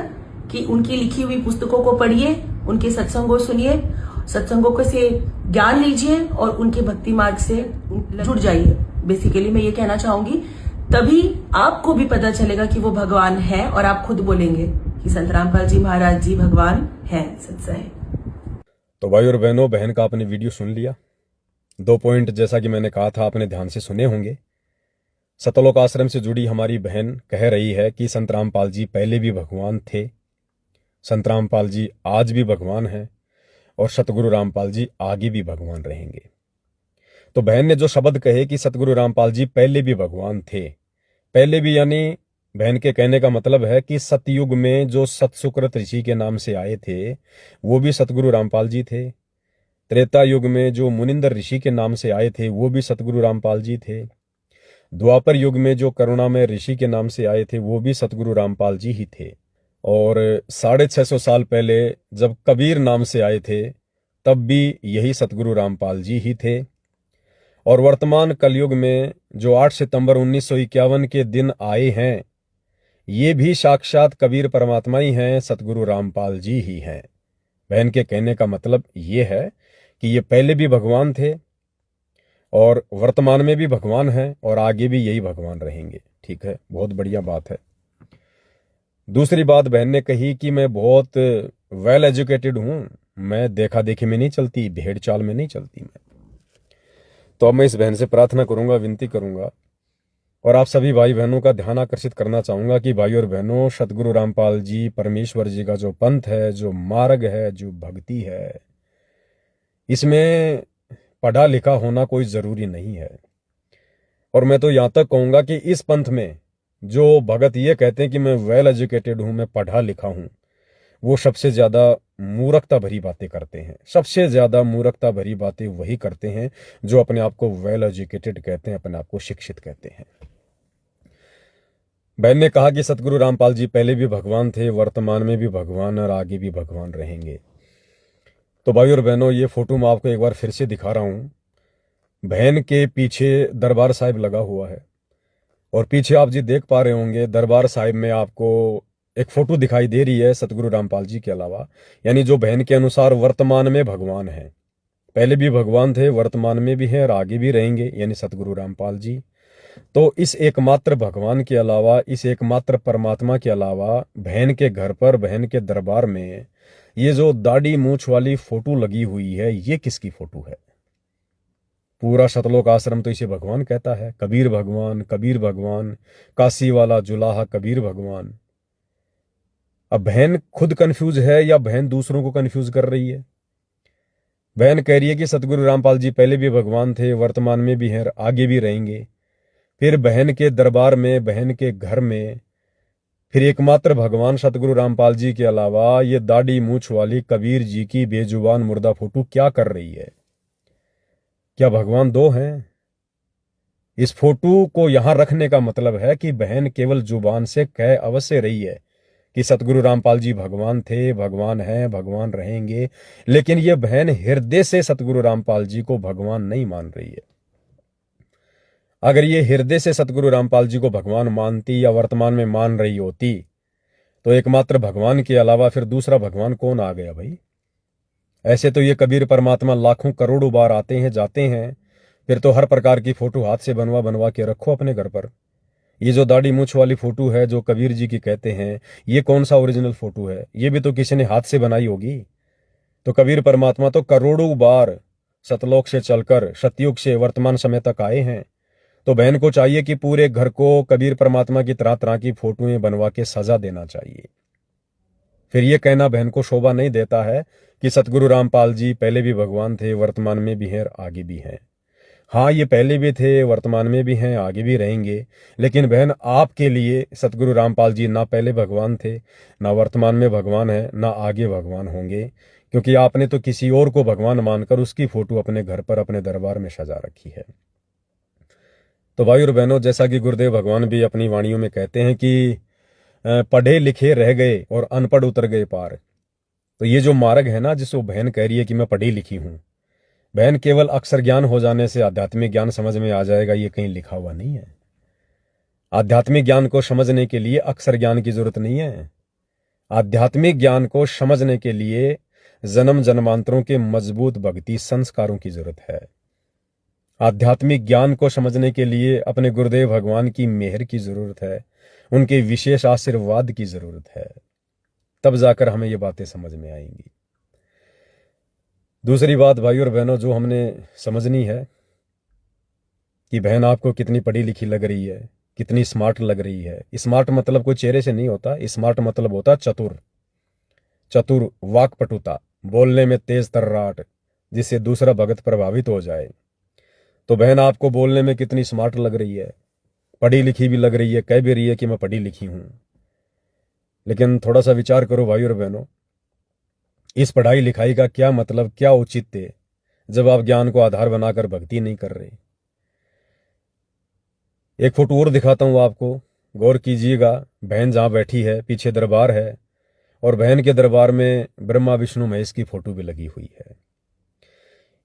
कि उनकी लिखी हुई पुस्तकों को पढ़िए, उनके सत्संगों सुनिए, सत्संगों से ज्ञान लीजिए, और उनके भक्ति मार्ग से जुड़ जाइए। बेसिकली मैं ये कहना चाहूंगी, तभी आपको भी पता चलेगा कि वो भगवान है, और आप खुद बोलेंगे कि संत रामपाल जी महाराज जी भगवान हैं। सत्संग। तो भाई और बहनों, बहन का आपने वीडियो सुन लिया। 2 पॉइंट जैसा कि मैंने कहा था आपने ध्यान से सुने होंगे। सतलोक आश्रम से जुड़ी हमारी बहन कह रही है कि संत रामपाल जी पहले भी भगवान थे, संत रामपाल जी आज भी भगवान हैं और सतगुरु रामपाल जी आगे भी भगवान रहेंगे। तो बहन ने जो शब्द कहे कि सतगुरु रामपाल जी पहले भी भगवान थे, पहले भी यानी बहन के कहने का मतलब है कि सतयुग में जो सतसुकृत ऋषि के नाम से आए थे वो भी सतगुरु रामपाल जी थे। त्रेता युग में जो मुनिंदर ऋषि के नाम से आए थे वो भी सतगुरु रामपाल जी थे। द्वापर युग में जो करुणामय ऋषि के नाम से आए थे वो भी सतगुरु रामपाल जी ही थे। और 650 साल पहले जब कबीर नाम से आए थे तब भी यही सतगुरु रामपाल जी ही थे। और वर्तमान कलयुग में जो 8 सितंबर 1951 के दिन आए हैं ये भी साक्षात कबीर परमात्मा ही हैं, सतगुरु रामपाल जी ही हैं। बहन के कहने का मतलब ये है कि ये पहले भी भगवान थे और वर्तमान में भी भगवान हैं और आगे भी यही भगवान रहेंगे। ठीक है, बहुत बढ़िया बात है। दूसरी बात बहन ने कही कि मैं बहुत वेल एजुकेटेड हूं, मैं देखा देखी में नहीं चलती, भेड़ चाल में नहीं चलती मैं। तो अब मैं इस बहन से प्रार्थना करूंगा, विनती करूंगा और आप सभी भाई बहनों का ध्यान आकर्षित करना चाहूंगा कि भाई और बहनों, सतगुरु रामपाल जी परमेश्वर जी का जो पंथ है, जो मार्ग है, जो भक्ति है, इसमें पढ़ा लिखा होना कोई जरूरी नहीं है। और मैं तो यहां तक कहूंगा कि इस पंथ में जो भगत ये कहते हैं कि मैं वेल एजुकेटेड हूं, मैं पढ़ा लिखा हूं, वो सबसे ज्यादा मूर्खता भरी बातें करते हैं। सबसे ज्यादा मूर्खता भरी बातें वही करते हैं जो अपने आप को वेल एजुकेटेड कहते हैं, अपने आप को शिक्षित कहते हैं। बहन ने कहा कि सतगुरु रामपाल जी पहले भी भगवान थे, वर्तमान में भी भगवान और आगे भी भगवान रहेंगे। तो भाई और बहनों, ये फोटो मैं आपको एक बार फिर से दिखा रहा हूं। बहन के पीछे दरबार साहिब लगा हुआ है और पीछे आप जी देख पा रहे होंगे दरबार साहिब में आपको एक फोटो दिखाई दे रही है सतगुरु रामपाल जी के अलावा, यानी जो बहन के अनुसार वर्तमान में भगवान है। पहले भी भगवान थे, वर्तमान में भी हैं और आगे भी रहेंगे, यानी सतगुरु रामपाल जी। तो इस एकमात्र भगवान के अलावा, इस एकमात्र परमात्मा के अलावा बहन के घर पर, बहन के दरबार में ये जो दाढ़ी मूछ वाली फोटो लगी हुई है, ये किसकी फोटो है? पूरा सतलोक आश्रम तो इसे भगवान कहता है, कबीर भगवान, कबीर भगवान, काशी वाला जुलाहा कबीर भगवान। अब बहन खुद कंफ्यूज है या बहन दूसरों को कंफ्यूज कर रही है? बहन कह रही है कि सतगुरु रामपाल जी पहले भी भगवान थे, वर्तमान में भी हैं, आगे भी रहेंगे। फिर बहन के दरबार में, बहन के घर में फिर एकमात्र भगवान सतगुरु रामपाल जी के अलावा ये दाढ़ी मूछ वाली कबीर जी की बेजुबान मुर्दा फोटो क्या कर रही है? क्या भगवान दो हैं? इस फोटो को यहां रखने का मतलब है कि बहन केवल जुबान से कह अवश्य रही है कि सतगुरु रामपाल जी भगवान थे, भगवान हैं, भगवान रहेंगे, लेकिन यह बहन हृदय से सतगुरु रामपाल जी को भगवान नहीं मान रही है। अगर ये हृदय से सतगुरु रामपाल जी को भगवान मानती या वर्तमान में मान रही होती तो एकमात्र भगवान के अलावा फिर दूसरा भगवान कौन आ गया भाई? ऐसे तो ये कबीर परमात्मा लाखों करोड़ों बार आते हैं, जाते हैं, फिर तो हर प्रकार की फोटो हाथ से बनवा बनवा के रखो अपने घर पर। ये जो दाढ़ी मूछ वाली फोटो है जो कबीर जी की कहते हैं, ये कौन सा ओरिजिनल फोटो है? ये भी तो किसी ने हाथ से बनाई होगी। तो कबीर परमात्मा तो करोड़ों बार सतलोक से चलकर सतयुग से वर्तमान समय तक आए हैं। तो बहन को चाहिए कि पूरे घर को कबीर परमात्मा की तरह तरह की फोटोएं बनवा के सजा देना चाहिए। फिर ये कहना बहन को शोभा नहीं देता है कि सतगुरु रामपाल जी पहले भी भगवान थे, वर्तमान में भी हैं और आगे भी हैं। हाँ, ये पहले भी थे, वर्तमान में भी हैं, आगे भी रहेंगे, लेकिन बहन आपके लिए सतगुरु रामपाल जी ना पहले भगवान थे, ना वर्तमान में भगवान है, ना आगे भगवान होंगे, क्योंकि आपने तो किसी और को भगवान मानकर उसकी फोटो अपने घर पर, अपने दरबार में सजा रखी है। तो भाई और बहनों, जैसा कि गुरुदेव भगवान भी अपनी वाणियों में कहते हैं कि पढ़े लिखे रह गए और अनपढ़ उतर गए पार। तो ये जो मार्ग है ना, जिसको बहन कह रही है कि मैं पढ़ी लिखी हूं, बहन केवल अक्षर ज्ञान हो जाने से आध्यात्मिक ज्ञान समझ में आ जाएगा, ये कहीं लिखा हुआ नहीं है। आध्यात्मिक ज्ञान को समझने के लिए अक्षर ज्ञान की जरूरत नहीं है। आध्यात्मिक ज्ञान को समझने के लिए जन्म जन्मांतरों के मजबूत भक्ति संस्कारों की जरूरत है। आध्यात्मिक ज्ञान को समझने के लिए अपने गुरुदेव भगवान की मेहर की जरूरत है, उनके विशेष आशीर्वाद की जरूरत है। तब जाकर हमें ये बातें समझ में आएंगी। दूसरी बात भाई और बहनों जो हमने समझनी है कि बहन आपको कितनी पढ़ी लिखी लग रही है, कितनी स्मार्ट लग रही है। स्मार्ट मतलब कोई चेहरे से नहीं होता, स्मार्ट मतलब होता चतुर, चतुर, वाक्पटुता, बोलने में तेज तर्राट, जिससे दूसरा भगत प्रभावित हो जाए। तो बहन आपको बोलने में कितनी स्मार्ट लग रही है, पढ़ी लिखी भी लग रही है, कह भी रही है कि मैं पढ़ी लिखी हूं। लेकिन थोड़ा सा विचार करो भाई और बहनों, इस पढ़ाई लिखाई का क्या मतलब, क्या औचित्य जब आप ज्ञान को आधार बनाकर भक्ति नहीं कर रहे। एक फोटो और दिखाता हूं आपको, गौर कीजिएगा। बहन जहां बैठी है पीछे दरबार है, और बहन के दरबार में ब्रह्मा विष्णु महेश की फोटो भी लगी हुई है।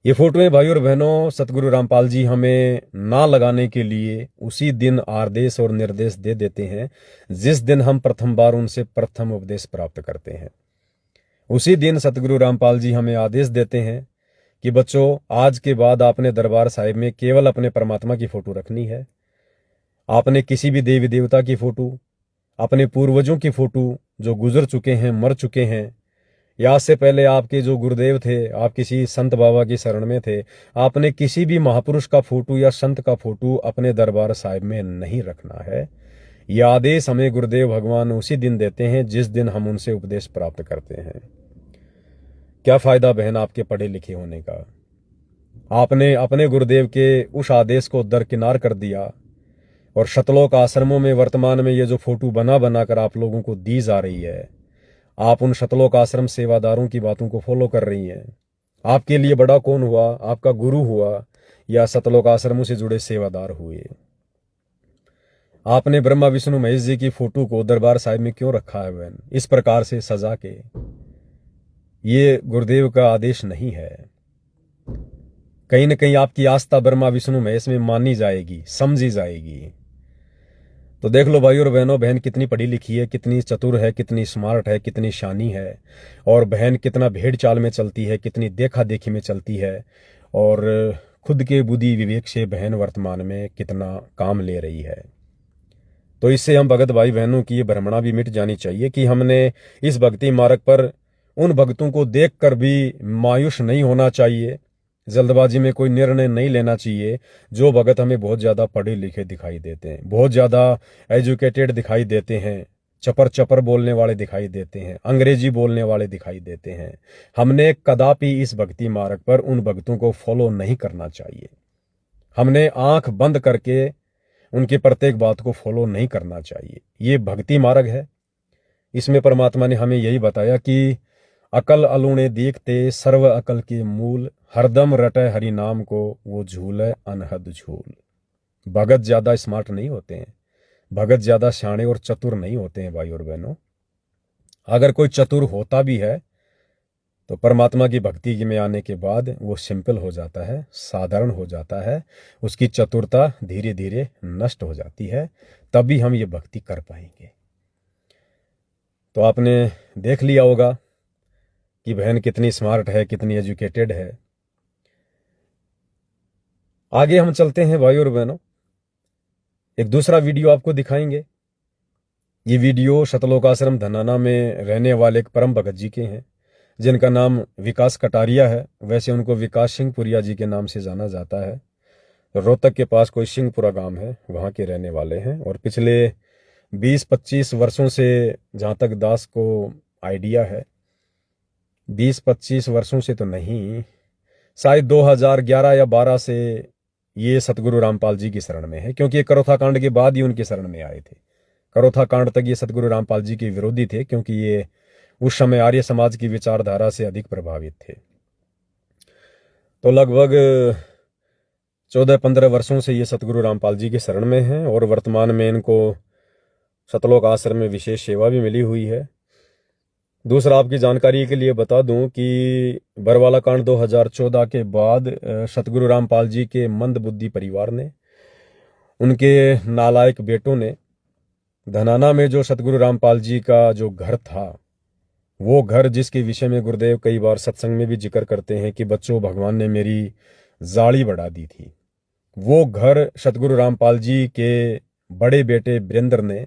ये फोटोएं भाई और बहनों सतगुरु रामपाल जी हमें ना लगाने के लिए उसी दिन आदेश और निर्देश दे देते हैं जिस दिन हम प्रथम बार उनसे प्रथम उपदेश प्राप्त करते हैं। उसी दिन सतगुरु रामपाल जी हमें आदेश देते हैं कि बच्चों, आज के बाद आपने दरबार साहिब में केवल अपने परमात्मा की फोटो रखनी है। आपने किसी भी देवी देवता की फोटो, अपने पूर्वजों की फोटो जो गुजर चुके हैं, मर चुके हैं, या आज से पहले आपके जो गुरुदेव थे, आप किसी संत बाबा की शरण में थे, आपने किसी भी महापुरुष का फोटो या संत का फोटो अपने दरबार साहिब में नहीं रखना है। यह आदेश हमें गुरुदेव भगवान उसी दिन देते हैं जिस दिन हम उनसे उपदेश प्राप्त करते हैं। क्या फायदा बहन आपके पढ़े लिखे होने का? आपने अपने गुरुदेव के उस आदेश को दरकिनार कर दिया, और शतलोक आश्रमों में वर्तमान में ये जो फोटो बना बनाकर आप लोगों को दी जा रही है, आप उन शतलोक आश्रम सेवादारों की बातों को फॉलो कर रही हैं। आपके लिए बड़ा कौन हुआ? आपका गुरु हुआ या शतलोक आश्रमों से जुड़े सेवादार हुए? आपने ब्रह्मा विष्णु महेश जी की फोटो को दरबार साहिब में क्यों रखा है बहन, इस प्रकार से सजा के? ये गुरुदेव का आदेश नहीं है। कहीं ना कहीं आपकी आस्था ब्रह्मा विष्णु महेश में मानी जाएगी, समझी जाएगी। तो देख लो भाई और बहनों, बहन कितनी पढ़ी लिखी है, कितनी चतुर है, कितनी स्मार्ट है, कितनी शानी है, और बहन कितना भेड़ चाल में चलती है, कितनी देखा देखी में चलती है, और खुद के बुद्धि विवेक से बहन वर्तमान में कितना काम ले रही है। तो इससे हम भगत भाई बहनों की ये भ्रमणा भी मिट जानी चाहिए कि हमने इस भक्ति मार्ग पर उन भक्तों को देखकर भी मायूस नहीं होना चाहिए, जल्दबाजी में कोई निर्णय नहीं लेना चाहिए। जो भगत हमें बहुत ज्यादा पढ़े लिखे दिखाई देते हैं, बहुत ज्यादा एजुकेटेड दिखाई देते हैं, चपर चपर बोलने वाले दिखाई देते हैं, अंग्रेजी बोलने वाले दिखाई देते हैं, हमने कदापि इस भक्ति मार्ग पर उन भक्तों को फॉलो नहीं करना चाहिए। हमने आंख बंद करके उनकी प्रत्येक बात को फॉलो नहीं करना चाहिए। ये भक्ति मार्ग है। इसमें परमात्मा ने हमें यही बताया कि अकल अलूणे देखते सर्व अकल के मूल, हरदम रटे हरि नाम को वो झूले अनहद झूल। भगत ज्यादा स्मार्ट नहीं होते हैं, भगत ज्यादा शाणे और चतुर नहीं होते हैं भाई और बहनों। अगर कोई चतुर होता भी है तो परमात्मा की भक्ति में आने के बाद वो सिंपल हो जाता है, साधारण हो जाता है, उसकी चतुरता धीरे धीरे नष्ट हो जाती है, तभी हम ये भक्ति कर पाएंगे। तो आपने देख लिया होगा कि बहन कितनी स्मार्ट है, कितनी एजुकेटेड है। आगे हम चलते हैं भाई और बहनों, एक दूसरा वीडियो आपको दिखाएंगे। ये वीडियो शतलोक आश्रम धनाना में रहने वाले एक परम भगत जी के हैं जिनका नाम विकास कटारिया है। वैसे उनको विकास सिंहपुरिया जी के नाम से जाना जाता है। रोहतक के पास कोई सिंहपुरा गांव है, वहां के रहने वाले हैं, और पिछले 20-25 वर्षों से, जहां तक दास को आइडिया है, 20-25 वर्षों से तो नहीं, शायद 2011 या 12 से ये सतगुरु रामपाल जी की शरण में है, क्योंकि ये करोथा कांड के बाद ही उनकी शरण में आए थे। करोथा कांड तक ये सतगुरु रामपाल जी के विरोधी थे, क्योंकि ये उस समय आर्य समाज की विचारधारा से अधिक प्रभावित थे। तो लगभग 14-15 वर्षों से ये सतगुरु रामपाल जी के शरण में हैं, और वर्तमान में इनको शतलोक आश्रम में विशेष सेवा भी मिली हुई है। दूसरा आपकी जानकारी के लिए बता दूं कि बरवाला कांड 2014 के बाद सतगुरु रामपाल जी के मंद बुद्धि परिवार ने, उनके नालायक बेटों ने, धनाना में जो सतगुरु रामपाल जी का जो घर था, वो घर जिसके विषय में गुरुदेव कई बार सत्संग में भी जिक्र करते हैं कि बच्चों, भगवान ने मेरी जाली बढ़ा दी थी, वो घर सतगुरु रामपाल जी के बड़े बेटे वीरेंद्र ने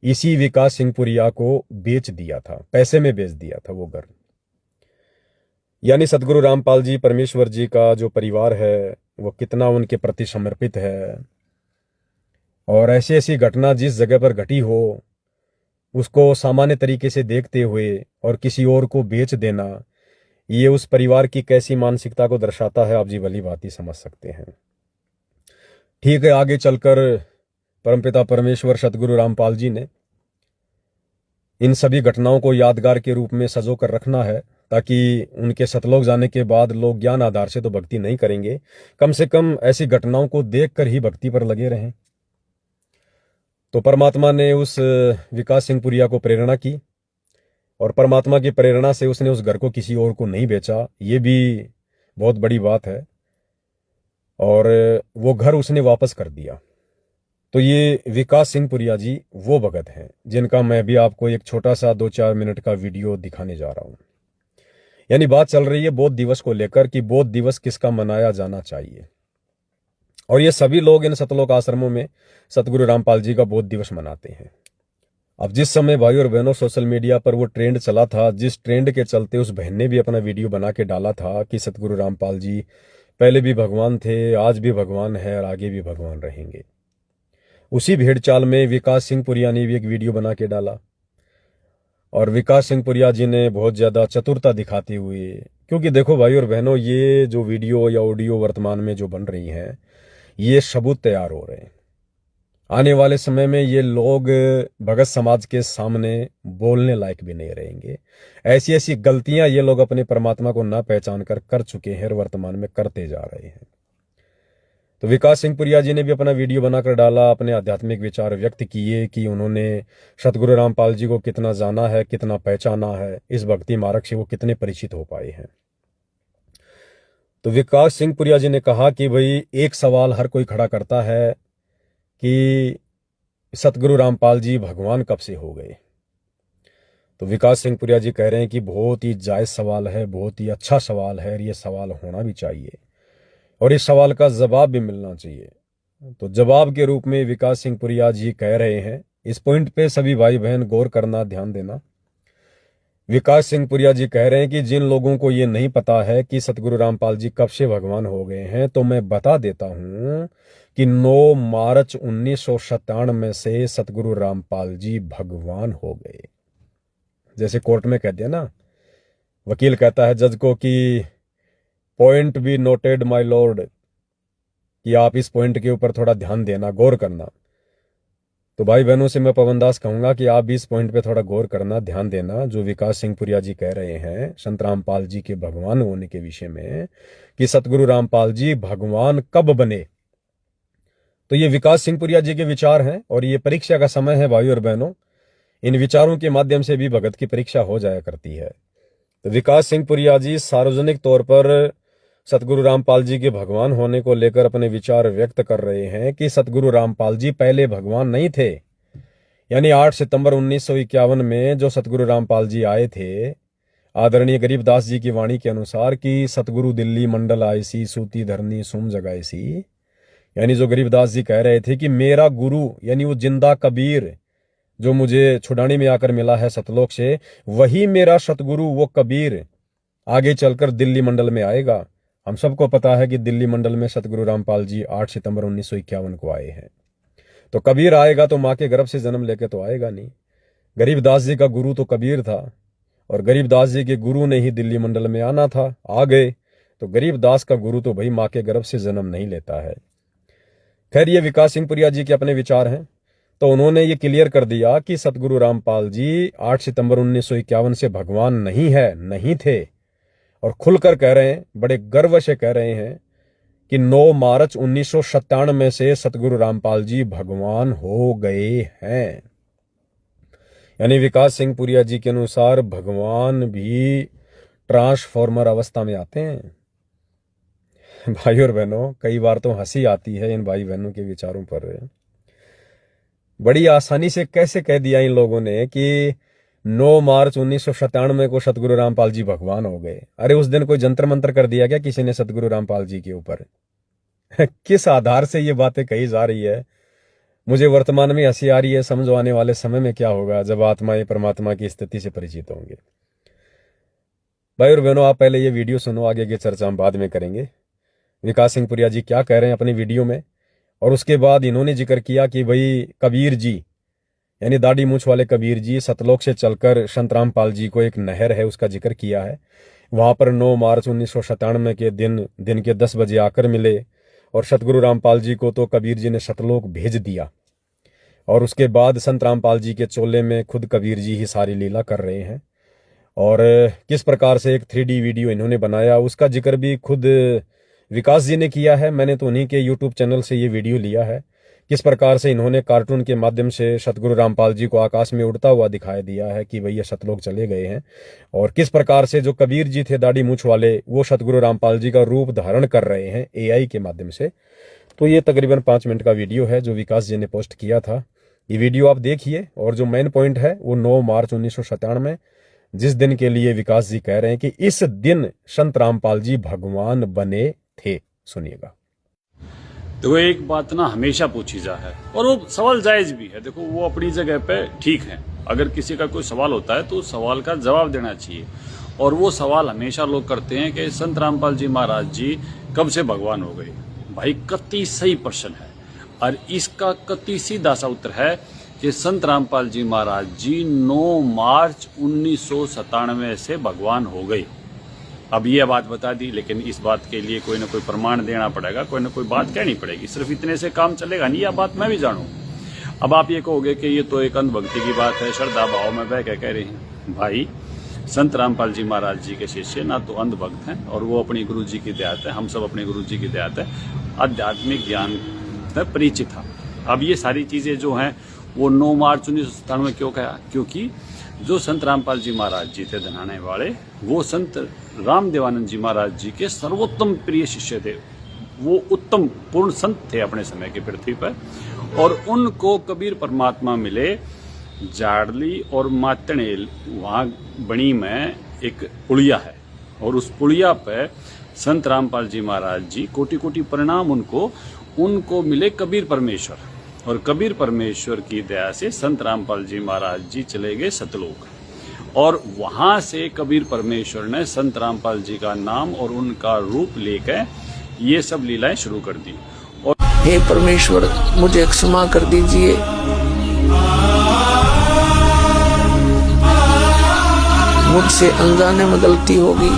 इसी विकास सिंहपुरिया को बेच दिया था, पैसे में बेच दिया था वो घर। यानी सतगुरु रामपाल जी परमेश्वर जी का जो परिवार है वो कितना उनके प्रति समर्पित है, और ऐसी ऐसी घटना जिस जगह पर घटी हो उसको सामान्य तरीके से देखते हुए और किसी और को बेच देना, ये उस परिवार की कैसी मानसिकता को दर्शाता है, आप जी भली भांति समझ सकते हैं। ठीक है, आगे चलकर परमपिता परमेश्वर सतगुरु रामपाल जी ने इन सभी घटनाओं को यादगार के रूप में सजो कर रखना है, ताकि उनके सतलोक जाने के बाद लोग ज्ञान आधार से तो भक्ति नहीं करेंगे, कम से कम ऐसी घटनाओं को देखकर ही भक्ति पर लगे रहें। तो परमात्मा ने उस विकास सिंह पुरिया को प्रेरणा की, और परमात्मा की प्रेरणा से उसने उस घर को किसी और को नहीं बेचा, ये भी बहुत बड़ी बात है, और वो घर उसने वापस कर दिया। तो ये विकास सिंह पुरिया जी वो भगत हैं जिनका मैं भी आपको एक छोटा सा 2-4 मिनट का वीडियो दिखाने जा रहा हूं। यानी बात चल रही है बौद्ध दिवस को लेकर कि बौद्ध दिवस किसका मनाया जाना चाहिए, और ये सभी लोग इन सतलोक आश्रमों में सतगुरु रामपाल जी का बौद्ध दिवस मनाते हैं। अब जिस समय भाई और बहनों सोशल मीडिया पर वो ट्रेंड चला था, जिस ट्रेंड के चलते उस बहन ने भी अपना वीडियो बना के डाला था कि सतगुरु रामपाल जी पहले भी भगवान थे, आज भी भगवान है और आगे भी भगवान रहेंगे, उसी भेड़ चाल में विकास सिंह पुरिया ने भी एक वीडियो बना के डाला। और विकास सिंह पुरिया जी ने बहुत ज्यादा चतुरता दिखाते हुए, क्योंकि देखो भाई और बहनों, ये जो वीडियो या ऑडियो वर्तमान में जो बन रही हैं, ये सबूत तैयार हो रहे हैं। आने वाले समय में ये लोग भगत समाज के सामने बोलने लायक भी नहीं रहेंगे। ऐसी ऐसी गलतियां ये लोग अपने परमात्मा को ना पहचान कर चुके हैं और वर्तमान में करते जा रहे हैं। तो विकास सिंह पुरिया जी ने भी अपना वीडियो बनाकर डाला, अपने आध्यात्मिक विचार व्यक्त किए कि उन्होंने सतगुरु रामपाल जी को कितना जाना है, कितना पहचाना है, इस भक्ति मार्ग से वो कितने परिचित हो पाए हैं। तो विकास सिंह पुरिया जी ने कहा कि भाई एक सवाल हर कोई खड़ा करता है कि सतगुरु रामपाल जी भगवान कब से हो गए। तो विकास सिंह पुरिया जी कह रहे हैं कि बहुत ही जायज सवाल है, बहुत ही अच्छा सवाल है, और ये सवाल होना भी चाहिए और इस सवाल का जवाब भी मिलना चाहिए। तो जवाब के रूप में विकास सिंह पुरिया जी कह रहे हैं, इस पॉइंट पे सभी भाई बहन गौर करना, ध्यान देना। विकास सिंह पुरिया जी कह रहे हैं कि जिन लोगों को ये नहीं पता है कि सतगुरु रामपाल जी कब से भगवान हो गए हैं, तो मैं बता देता हूं कि 9 मार्च 1997 से सतगुरु रामपाल जी भगवान हो गए। जैसे कोर्ट में कह दिया ना, वकील कहता है जज को कि point be noted my Lord, कि आप इस पॉइंट के ऊपर थोड़ा ध्यान देना, गौर करना। तो भाई बहनों से मैं पवन दास कहूंगा कि आप भी इस पॉइंट पे थोड़ा गौर करना, ध्यान देना, जो विकास सिंह पुरिया जी कह रहे हैं संत रामपाल जी के भगवान होने के विषय में, कि सतगुरु रामपाल जी भगवान कब बने। तो ये विकास सिंह पुरिया जी के विचार हैं, और ये परीक्षा का समय है भाई और बहनों। इन विचारों के माध्यम से भी भगत की परीक्षा हो जाया करती है। तो विकास सिंह पुरिया जी सार्वजनिक तौर पर सतगुरु रामपाल जी के भगवान होने को लेकर अपने विचार व्यक्त कर रहे हैं कि सतगुरु रामपाल जी पहले भगवान नहीं थे। यानी 8 सितंबर 1951 में जो सतगुरु रामपाल जी आए थे, आदरणीय गरीबदास जी की वाणी के अनुसार कि सतगुरु दिल्ली मंडल आए सी, सूती धरनी सुम जगाए सी। यानी जो गरीबदास जी कह रहे थे कि मेरा गुरु, यानी वो जिंदा कबीर जो मुझे छुड़ाने में आकर मिला है सतलोक से, वही मेरा सतगुरु, वो कबीर आगे चलकर दिल्ली मंडल में आएगा। हम सबको पता है कि दिल्ली मंडल में सतगुरु रामपाल जी 8 सितंबर 1951 को आए हैं। तो कबीर आएगा तो माँ के गर्भ से जन्म लेके तो आएगा नहीं। गरीबदास जी का गुरु तो कबीर था, और गरीबदास जी के गुरु ने ही दिल्ली मंडल में आना था, आ गए। तो गरीबदास का गुरु तो भाई माँ के गर्भ से जन्म नहीं लेता है। खैर, ये विकास सिंह पुरिया जी के अपने विचार हैं। तो उन्होंने ये क्लियर कर दिया कि सतगुरु रामपाल जी 8 सितंबर 1951 से भगवान नहीं है, नहीं थे, और खुलकर कह रहे हैं, बड़े गर्व से कह रहे हैं कि 9 मार्च 1997 से सतगुरु रामपाल जी भगवान हो गए हैं। यानी विकास सिंह पुरिया जी के अनुसार भगवान भी ट्रांसफॉर्मर अवस्था में आते हैं। भाई और बहनों, कई बार तो हंसी आती है इन भाई बहनों के विचारों पर। बड़ी आसानी से कैसे कह दिया इन लोगों ने कि 9 मार्च 1997 को सतगुरु रामपाल जी भगवान हो गए। अरे उस दिन कोई जंतर मंत्र कर दिया क्या किसी ने सतगुरु रामपाल जी के ऊपर? किस आधार से ये बातें कही जा रही है? मुझे वर्तमान में हंसी आ रही है, समझो आने वाले समय में क्या होगा जब आत्माएं परमात्मा की स्थिति से परिचित होंगे। भाई और बहनों, आप पहले ये वीडियो सुनो, आगे की चर्चा हम बाद में करेंगे। विकास सिंह पुरिया जी क्या कह रहे हैं अपनी वीडियो में, और उसके बाद इन्होंने जिक्र किया कि भाई कबीर जी यानी दाढ़ी मूंछ वाले कबीर जी सतलोक से चलकर संत रामपाल जी को एक नहर है उसका जिक्र किया है, वहां पर 9 मार्च 1997 के दिन के 10 बजे आकर मिले, और सतगुरु रामपाल जी को तो कबीर जी ने सतलोक भेज दिया। और उसके बाद संत रामपाल जी के चोले में खुद कबीर जी ही सारी लीला कर रहे हैं। और किस प्रकार से एक 3D वीडियो इन्होंने बनाया उसका जिक्र भी खुद विकास जी ने किया है। मैंने तो उन्हीं के यूट्यूब चैनल से ये वीडियो लिया है। किस प्रकार से इन्होंने कार्टून के माध्यम से सतगुरु रामपाल जी को आकाश में उड़ता हुआ दिखाई दिया है कि भैया सतलोक चले गए हैं, और किस प्रकार से जो कबीर जी थे दाढ़ी मूंछ वाले वो सतगुरु रामपाल जी का रूप धारण कर रहे हैं AI के माध्यम से। तो ये तकरीबन 5 मिनट का वीडियो है जो विकास जी ने पोस्ट किया था। ये वीडियो आप देखिए, और जो मेन पॉइंट है वो 9 मार्च 1997 जिस दिन के लिए विकास जी कह रहे हैं कि इस दिन संत रामपाल जी भगवान बने थे। सुनिएगा। देखो, एक बात ना हमेशा पूछी जा है, और वो सवाल जायज भी है। देखो, वो अपनी जगह पे ठीक है। अगर किसी का कोई सवाल होता है तो उस सवाल का जवाब देना चाहिए। और वो सवाल हमेशा लोग करते हैं कि संत रामपाल जी महाराज जी कब से भगवान हो गए। भाई, कतई सही प्रश्न है, और इसका कतई सीधा सा उत्तर है कि संत रामपाल जी महाराज जी 9 मार्च 1997 से भगवान हो गए। अब ये बात बता दी, लेकिन इस बात के लिए कोई ना कोई प्रमाण देना पड़ेगा, कोई ना कोई बात कहनी पड़ेगी। सिर्फ इतने से काम चलेगा नहीं, यह बात मैं भी जानूं। अब आप ये कहोगे कि ये तो एक अंधभक्ति की बात है, श्रद्धा भाव में बह के कह रहे हैं। भाई, संत रामपाल जी महाराज जी के शिष्य ना तो अंधभक्त हैं, और वो अपनी गुरु जी की देहात है, हम सब अपने गुरु जी की देहात है, आध्यात्मिक ज्ञान में परिचित था। अब ये सारी चीजें जो हैं वो 9 मार्च 1997 क्यों कहा? क्योंकि जो संत रामपाल जी महाराज जी थे धनाने वाले, वो संत रामदेवानंद जी महाराज जी के सर्वोत्तम प्रिय शिष्य थे। वो उत्तम पूर्ण संत थे अपने समय की पृथ्वी पर, और उनको कबीर परमात्मा मिले जाड़ली और मातणेल, वहाँ बणी में एक पुड़िया है, और उस पुड़िया पे संत रामपाल जी महाराज जी कोटि कोटि प्रणाम उनको मिले कबीर परमेश्वर, और कबीर परमेश्वर की दया से संत रामपाल जी महाराज जी चले गए सतलोक, और वहां से कबीर परमेश्वर ने संत रामपाल जी का नाम और उनका रूप लेकर ये सब लीलाएं शुरू कर दी। और हे परमेश्वर, मुझे क्षमा कर दीजिए, मुझसे अनजाने में गलती होगी।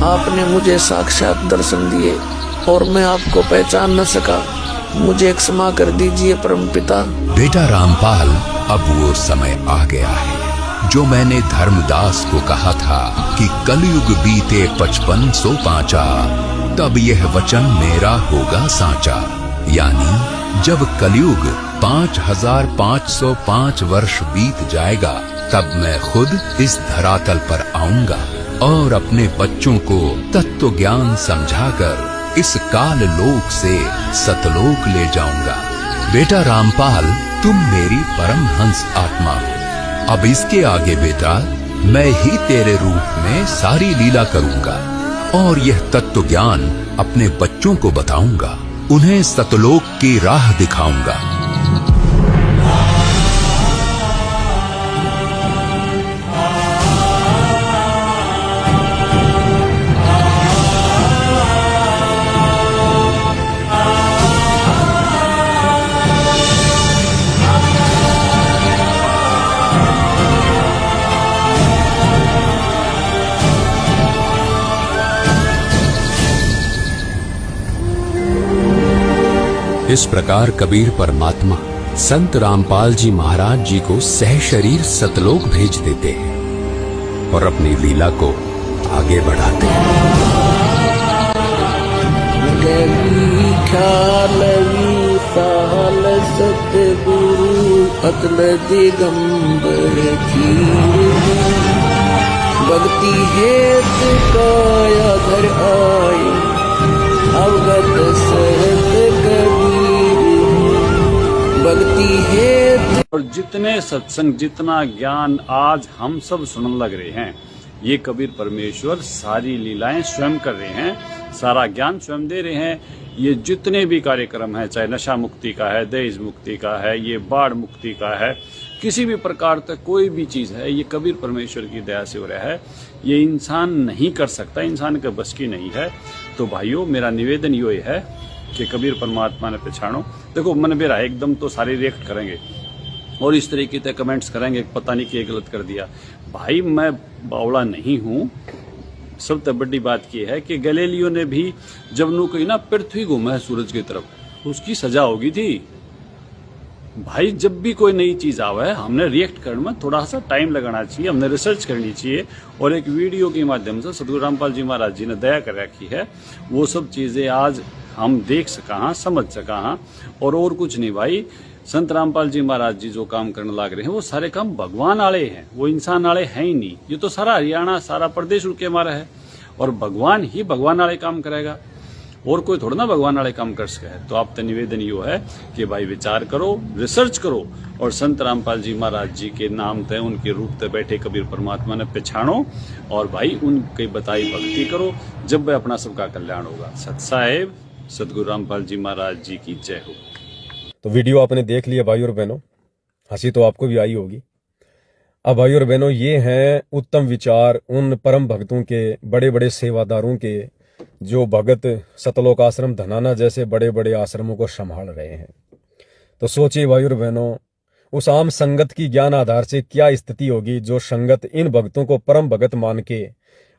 आपने मुझे साक्षात दर्शन दिए और मैं आपको पहचान न सका, मुझे क्षमा कर दीजिए परमपिता। बेटा रामपाल, अब वो समय आ गया है जो मैंने धर्मदास को कहा था कि कलयुग बीते 55 पांचा, तब यह वचन मेरा होगा साचा। यानी जब कलयुग 5505 वर्ष बीत जाएगा, तब मैं खुद इस धरातल पर आऊंगा और अपने बच्चों को तत्व ज्ञान समझाकर इस काल लोक से सतलोक ले जाऊंगा। बेटा रामपाल, तुम मेरी परमहंस आत्मा हो। अब इसके आगे बेटा मैं ही तेरे रूप में सारी लीला करूंगा, और यह तत्व ज्ञान अपने बच्चों को बताऊंगा, उन्हें सतलोक की राह दिखाऊंगा। इस प्रकार कबीर परमात्मा संत रामपाल जी महाराज जी को सह शरीर सतलोक भेज देते हैं और अपनी लीला को आगे बढ़ाते हैं। भक्ति हेत काया घर आए, अवगत सहत कबीर, भक्ति हेत। और जितने सत्संग, जितना ज्ञान आज हम सब सुनने लग रहे हैं, ये कबीर परमेश्वर सारी लीलाएं स्वयं कर रहे हैं, सारा ज्ञान स्वयं दे रहे हैं। ये जितने भी कार्यक्रम हैं, चाहे नशा मुक्ति का है, दहेज मुक्ति का है, ये बाढ़ मुक्ति का है, किसी भी प्रकार तक कोई भी चीज़ है, ये कबीर परमेश्वर की दया से हो रहा है। ये इंसान नहीं कर सकता, इंसान के बस की नहीं है। तो भाइयों, मेरा निवेदन ये है कि कबीर परमात्मा ने पहचानो। देखो, मन मेरा एकदम तो सारे रिएक्ट करेंगे और इस तरीके से कमेंट्स करेंगे, पता नहीं क्या गलत कर दिया। भाई, मैं बावड़ा नहीं हूँ। सबसे बड़ी बात यह है कि गैलीलियो ने भी जब नु कही ना पृथ्वी घूमा है सूरज की तरफ, उसकी सजा होगी थी। भाई, जब भी कोई नई चीज आवा है, हमने रिएक्ट करने में थोड़ा सा टाइम लगाना चाहिए, हमने रिसर्च करनी चाहिए। और एक वीडियो के माध्यम से सतगुरु रामपाल जी महाराज जी ने दया कर रखी है, वो सब चीजें आज हम देख सका, समझ सका। और कुछ नहीं भाई, संत रामपाल जी महाराज जी जो काम करने लग रहे हैं, वो सारे काम भगवान आले हैं, वो इंसान आले हैं ही नहीं। ये तो सारा हरियाणा, सारा प्रदेश रुके हमारा है, और भगवान ही भगवान आले काम करेगा, और कोई थोड़ा ना भगवान वाले काम कर सके। तो आपसे निवेदन यो है कि भाई विचार करो, रिसर्च करो, और संत रामपाल जी महाराज जी के नाम ते, उनके रूप ते बैठे कबीर परमात्मा ने पहचानो, और भाई उनकी बताई भक्ति करो, जब वह अपना सबका कल्याण होगा। सत साहेब, सतगुरु रामपाल जी महाराज जी की जय हो। तो वीडियो आपने देख लिया भाई और बहनों, हंसी तो आपको भी आई होगी। अब भाई और बहनों, ये हैं उत्तम विचार उन परम भक्तों के, बड़े बड़े सेवादारों के, जो भगत सतलोक आश्रम धनाना जैसे बड़े बड़े आश्रमों को संभाल रहे हैं। तो सोचिए भाई और बहनों, उस आम संगत की ज्ञान आधार से क्या स्थिति होगी जो संगत इन भक्तों को परम भगत मान के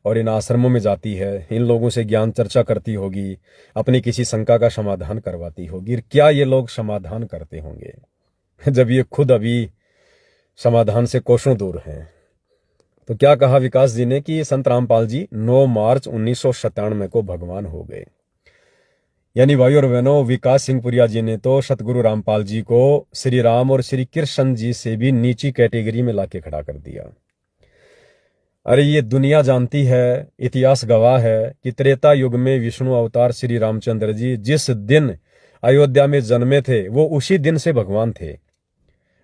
और इन आश्रमों में जाती है, इन लोगों से ज्ञान चर्चा करती होगी, अपनी किसी शंका का समाधान करवाती होगी। क्या ये लोग समाधान करते होंगे जब ये खुद अभी समाधान से कोसों दूर हैं? तो क्या कहा विकास जी ने कि संत रामपाल जी 9 मार्च 1997 को भगवान हो गए। यानी भाई और बहनों, विकास सिंह पुरिया जी ने तो सतगुरु रामपाल जी को श्री राम और श्री कृष्ण जी से भी नीची कैटेगरी में लाके खड़ा कर दिया। अरे ये दुनिया जानती है, इतिहास गवाह है कि त्रेता युग में विष्णु अवतार श्री रामचंद्र जी जिस दिन अयोध्या में जन्मे थे, वो उसी दिन से भगवान थे,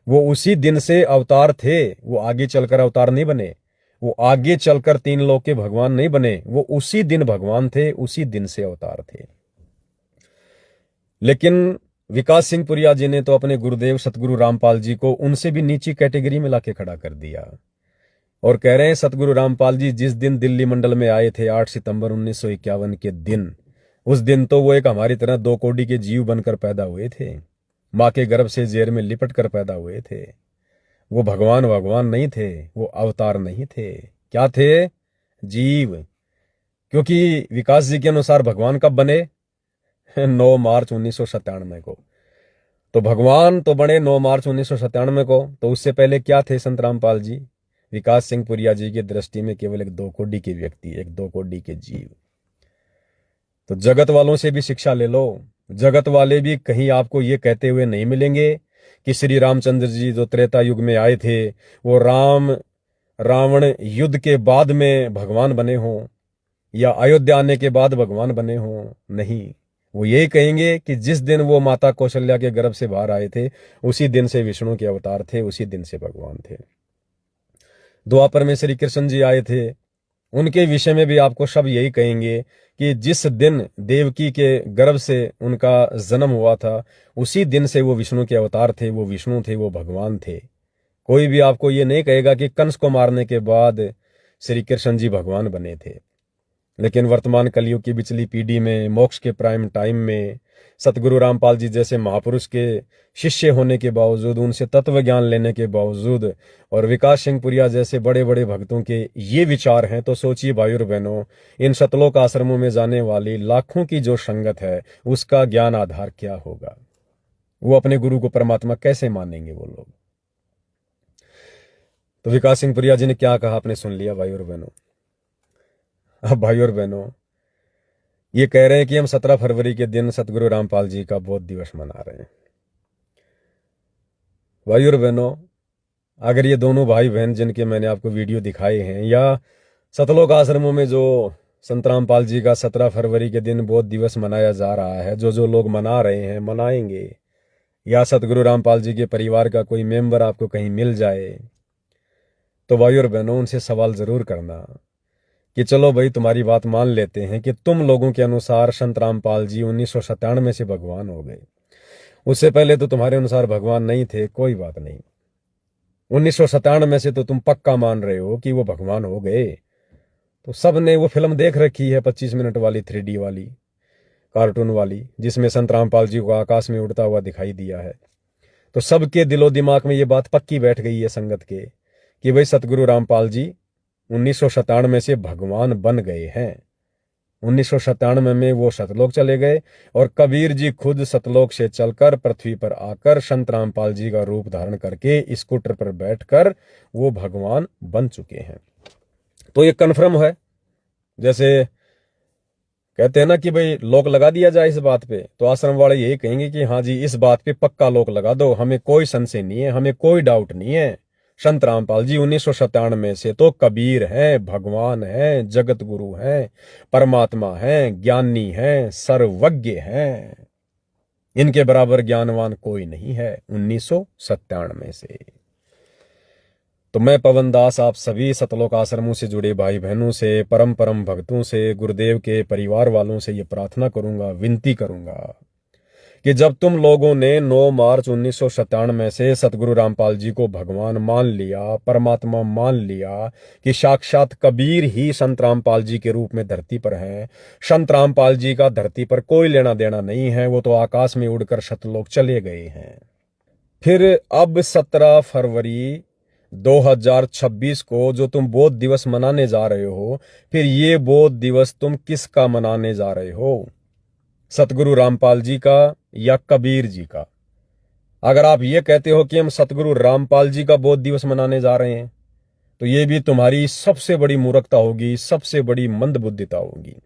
वो उसी दिन से अवतार थे। वो आगे चलकर अवतार नहीं बने, वो आगे चलकर 3 लोक के भगवान नहीं बने, वो उसी दिन भगवान थे, उसी दिन से अवतार थे। लेकिन विकास सिंह पुरिया जी ने तो अपने गुरुदेव सतगुरु रामपाल जी को उनसे भी नीची कैटेगरी में लाके खड़ा कर दिया, और कह रहे हैं सतगुरु रामपाल जी जिस दिन दिल्ली मंडल में आए थे 8 सितंबर 1951 के दिन, उस दिन तो वो एक हमारी तरह 2 कोड़ी के जीव बनकर पैदा हुए थे, माँ के गर्भ से जेर में लिपट कर पैदा हुए थे। वो भगवान नहीं थे, वो अवतार नहीं थे। क्या थे? जीव। क्योंकि विकास जी के अनुसार भगवान कब बने? 9 मार्च 1997 को। तो भगवान तो बने 9 मार्च 1997 को, तो उससे पहले क्या थे संत रामपाल जी? विकास सिंह पुरिया जी की दृष्टि में केवल एक 2 कोड़ी के व्यक्ति, एक 2 कोड़ी के जीव। तो जगत वालों से भी शिक्षा ले लो। जगत वाले भी कहीं आपको ये कहते हुए नहीं मिलेंगे कि श्री रामचंद्र जी जो त्रेता युग में आए थे, वो राम रावण युद्ध के बाद में भगवान बने हों, या अयोध्या आने के बाद भगवान बने हों। नहीं, वो यही कहेंगे कि जिस दिन वो माता कौशल्या के गर्भ से बाहर आए थे, उसी दिन से विष्णु के अवतार थे, उसी दिन से भगवान थे। द्वापर में श्री कृष्ण जी आए थे, उनके विषय में भी आपको सब यही कहेंगे कि जिस दिन देवकी के गर्भ से उनका जन्म हुआ था, उसी दिन से वो विष्णु के अवतार थे, वो विष्णु थे, वो भगवान थे। कोई भी आपको ये नहीं कहेगा कि कंस को मारने के बाद श्री कृष्ण जी भगवान बने थे। लेकिन वर्तमान कलयुग की पिछली पीढ़ी में, मोक्ष के प्राइम टाइम में, सतगुरु रामपाल जी जैसे महापुरुष के शिष्य होने के बावजूद, उनसे तत्व ज्ञान लेने के बावजूद, और विकास सिंह पुरिया जैसे बड़े बड़े भक्तों के ये विचार हैं, तो सोचिए भाई और बहनों, इन सतलोक आश्रमों में जाने वाली लाखों की जो संगत है, उसका ज्ञान आधार क्या होगा? वो अपने गुरु को परमात्मा कैसे मानेंगे वो लोग? तो विकास सिंह पुरिया जी ने क्या कहा आपने सुन लिया भाई और बहनों। अब भाई और बहनों, ये कह रहे हैं कि हम 17 फरवरी के दिन सतगुरु रामपाल जी का बोध दिवस मना रहे हैं। भाई और बहनों, अगर ये दोनों भाई बहन जिनके मैंने आपको वीडियो दिखाए हैं, या सतलोक आश्रमों में जो संत रामपाल जी का 17 फरवरी के दिन बोध दिवस मनाया जा रहा है, जो लोग मना रहे हैं, मनाएंगे, या सतगुरु रामपाल जी के परिवार का कोई मेंबर आपको कहीं मिल जाए, तो भाई और बहनों, उनसे सवाल जरूर करना कि चलो भाई तुम्हारी बात मान लेते हैं कि तुम लोगों के अनुसार संत रामपाल जी 1997 से भगवान हो गए। उससे पहले तो तुम्हारे अनुसार भगवान नहीं थे, कोई बात नहीं। 1997 से तो तुम पक्का मान रहे हो कि वो भगवान हो गए। तो सब ने वो फिल्म देख रखी है 25 मिनट वाली 3D वाली कार्टून वाली, जिसमें संत रामपाल जी को आकाश में उड़ता हुआ दिखाई दिया है। तो सबके दिलो दिमाग में ये बात पक्की बैठ गई है संगत के कि भाई सतगुरु रामपाल जी 1997 से भगवान बन गए हैं। 1997 में वो सतलोक चले गए और कबीर जी खुद सतलोक से चलकर पृथ्वी पर आकर संत रामपाल जी का रूप धारण करके स्कूटर पर बैठकर वो भगवान बन चुके हैं। तो ये कन्फर्म है। जैसे कहते हैं ना कि भाई लोक लगा दिया जाए इस बात पे, तो आश्रम वाले यही कहेंगे कि हाँ जी इस बात पे पक्का लोक लगा दो, हमें कोई संशय नहीं है, हमें कोई डाउट नहीं है। संत रामपाल जी 1997 से तो कबीर हैं, भगवान हैं, जगत गुरु हैं, परमात्मा हैं, ज्ञानी हैं, सर्वज्ञ हैं। इनके बराबर ज्ञानवान कोई नहीं है 1997 से। तो मैं पवन दास आप सभी सतलोक आश्रमों से जुड़े भाई बहनों से, परम भक्तों से, गुरुदेव के परिवार वालों से ये प्रार्थना करूंगा, विनती करूंगा कि जब तुम लोगों ने 9 मार्च 1997 से सतगुरु रामपाल जी को भगवान मान लिया, परमात्मा मान लिया कि साक्षात कबीर ही संत रामपाल जी के रूप में धरती पर हैं, संत रामपाल जी का धरती पर कोई लेना देना नहीं है, वो तो आकाश में उड़कर सतलोक चले गए हैं। फिर अब 17 फरवरी 2026 को जो तुम बोध दिवस मनाने जा रहे हो, फिर ये बोध दिवस तुम किसका मनाने जा रहे हो? सतगुरु रामपाल जी का या कबीर जी का? अगर आप ये कहते हो कि हम सतगुरु रामपाल जी का बोध दिवस मनाने जा रहे हैं, तो ये भी तुम्हारी सबसे बड़ी मूर्खता होगी, सबसे बड़ी मंदबुद्धिता होगी।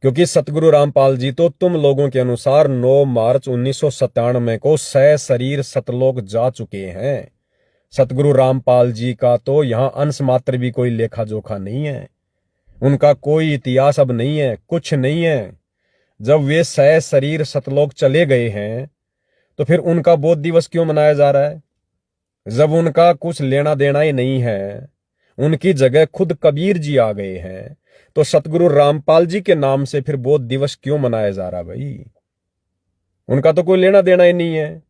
क्योंकि सतगुरु रामपाल जी तो तुम लोगों के अनुसार 9 मार्च 1997 को सशरीर सतलोक जा चुके हैं। सतगुरु रामपाल जी का तो यहां अंश मात्र भी कोई लेखा जोखा नहीं है, उनका कोई इतिहास अब नहीं है, कुछ नहीं है। जब वे सशरीर सतलोक चले गए हैं तो फिर उनका बोध दिवस क्यों मनाया जा रहा है? जब उनका कुछ लेना देना ही नहीं है, उनकी जगह खुद कबीर जी आ गए हैं, तो सतगुरु रामपाल जी के नाम से फिर बोध दिवस क्यों मनाया जा रहा भाई? उनका तो कोई लेना देना ही नहीं है।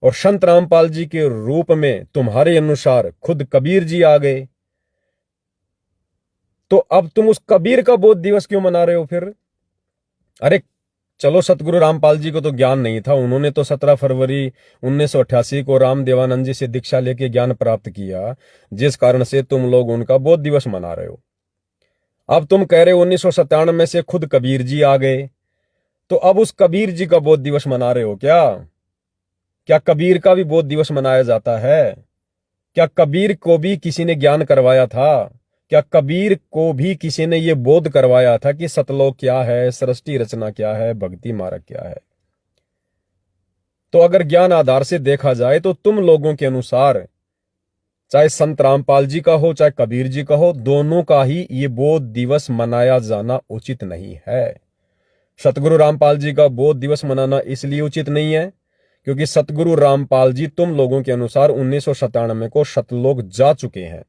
और संत रामपाल जी के रूप में तुम्हारे अनुसार खुद कबीर जी आ गए, तो अब तुम उस कबीर का बोध दिवस क्यों मना रहे हो फिर? अरे चलो, सतगुरु रामपाल जी को तो ज्ञान नहीं था, उन्होंने तो 17 फरवरी 1988 को राम देवानंद जी से दीक्षा लेके ज्ञान प्राप्त किया, जिस कारण से तुम लोग उनका बोध दिवस मना रहे हो। अब तुम कह रहे हो 1997 से खुद कबीर जी आ गए, तो अब उस कबीर जी का बोध दिवस मना रहे हो क्या? क्या कबीर का भी बोध दिवस मनाया जाता है? क्या कबीर को भी किसी ने ज्ञान करवाया था? क्या कबीर को भी किसी ने यह बोध करवाया था कि सतलोक क्या है, सृष्टि रचना क्या है, भक्ति मार्ग क्या है? तो अगर ज्ञान आधार से देखा जाए तो तुम लोगों के अनुसार चाहे संत रामपाल जी का हो चाहे कबीर जी का हो, दोनों का ही ये बोध दिवस मनाया जाना उचित नहीं है। सतगुरु रामपाल जी का बोध दिवस मनाना इसलिए उचित नहीं है क्योंकि सतगुरु रामपाल जी तुम लोगों के अनुसार 1997 को सतलोक जा चुके हैं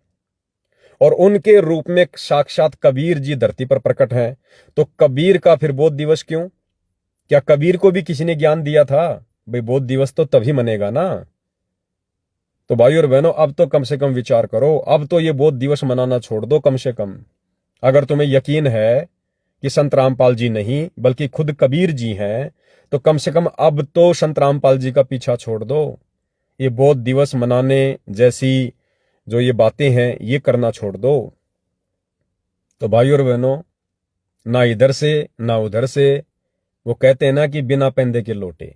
और उनके रूप में साक्षात कबीर जी धरती पर प्रकट हैं। तो कबीर का फिर बोध दिवस क्यों? क्या कबीर को भी किसी ने ज्ञान दिया था? भाई बोध दिवस तो तभी मनेगा ना। तो भाई और बहनों, अब तो कम से कम विचार करो, अब तो ये बोध दिवस मनाना छोड़ दो कम से कम। अगर तुम्हें यकीन है कि संत रामपाल जी नहीं बल्कि खुद कबीर जी हैं, तो कम से कम अब तो संत रामपाल जी का पीछा छोड़ दो। ये बोध दिवस मनाने जैसी जो ये बातें हैं ये करना छोड़ दो। तो भाई और बहनों, ना इधर से ना उधर से, वो कहते हैं ना कि बिना पेंदे के लोटे।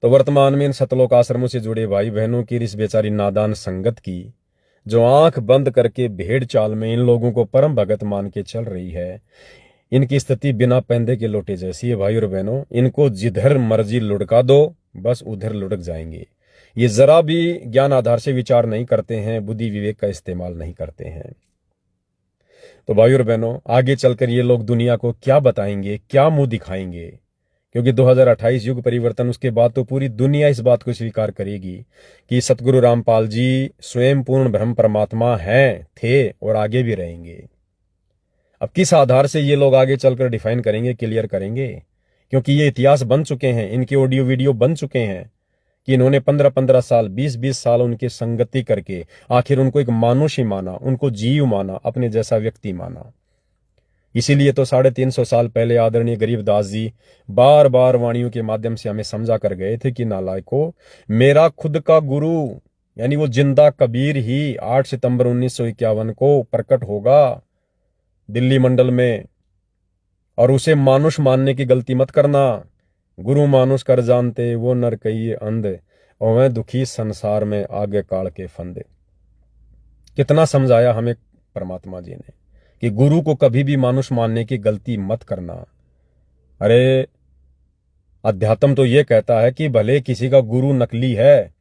तो वर्तमान में इन सतलोक आश्रमों से जुड़े भाई बहनों की इस बेचारी नादान संगत की, जो आंख बंद करके भेड़ चाल में इन लोगों को परम भगत मान के चल रही है, इनकी स्थिति बिना पेंदे के लोटे जैसी है। भाई और बहनों, इनको जिधर मर्जी लुढ़का दो, बस उधर लुढ़क जाएंगे। ये जरा भी ज्ञान आधार से विचार नहीं करते हैं, बुद्धि विवेक का इस्तेमाल नहीं करते हैं। तो भाई और बहनों, आगे चलकर ये लोग दुनिया को क्या बताएंगे, क्या मुंह दिखाएंगे? क्योंकि 2028 युग परिवर्तन, उसके बाद तो पूरी दुनिया इस बात को स्वीकार करेगी कि सतगुरु रामपाल जी स्वयं पूर्ण ब्रह्म परमात्मा हैं, थे और आगे भी रहेंगे। अब किस आधार से ये लोग आगे चलकर डिफाइन करेंगे, क्लियर करेंगे? क्योंकि ये इतिहास बन चुके हैं, इनके ऑडियो वीडियो बन चुके हैं कि इन्होंने 15-15 साल, 20-20 साल उनकी संगति करके आखिर उनको एक मानुष ही माना, उनको जीव माना, अपने जैसा व्यक्ति माना। इसीलिए तो 350 साल पहले आदरणीय गरीबदास जी बार बार वाणियों के माध्यम से हमें समझा कर गए थे कि नालायको, मेरा खुद का गुरु यानी वो जिंदा कबीर ही 8 सितंबर 1951 को प्रकट होगा दिल्ली मंडल में, और उसे मानुष मानने की गलती मत करना। गुरु मानुष कर जानते वो नर कहिए अंधे, और मैं दुखी संसार में आगे काल के फंदे। कितना समझाया हमें परमात्मा जी ने कि गुरु को कभी भी मानुष मानने की गलती मत करना। अरे अध्यात्म तो ये कहता है कि भले किसी का गुरु नकली है,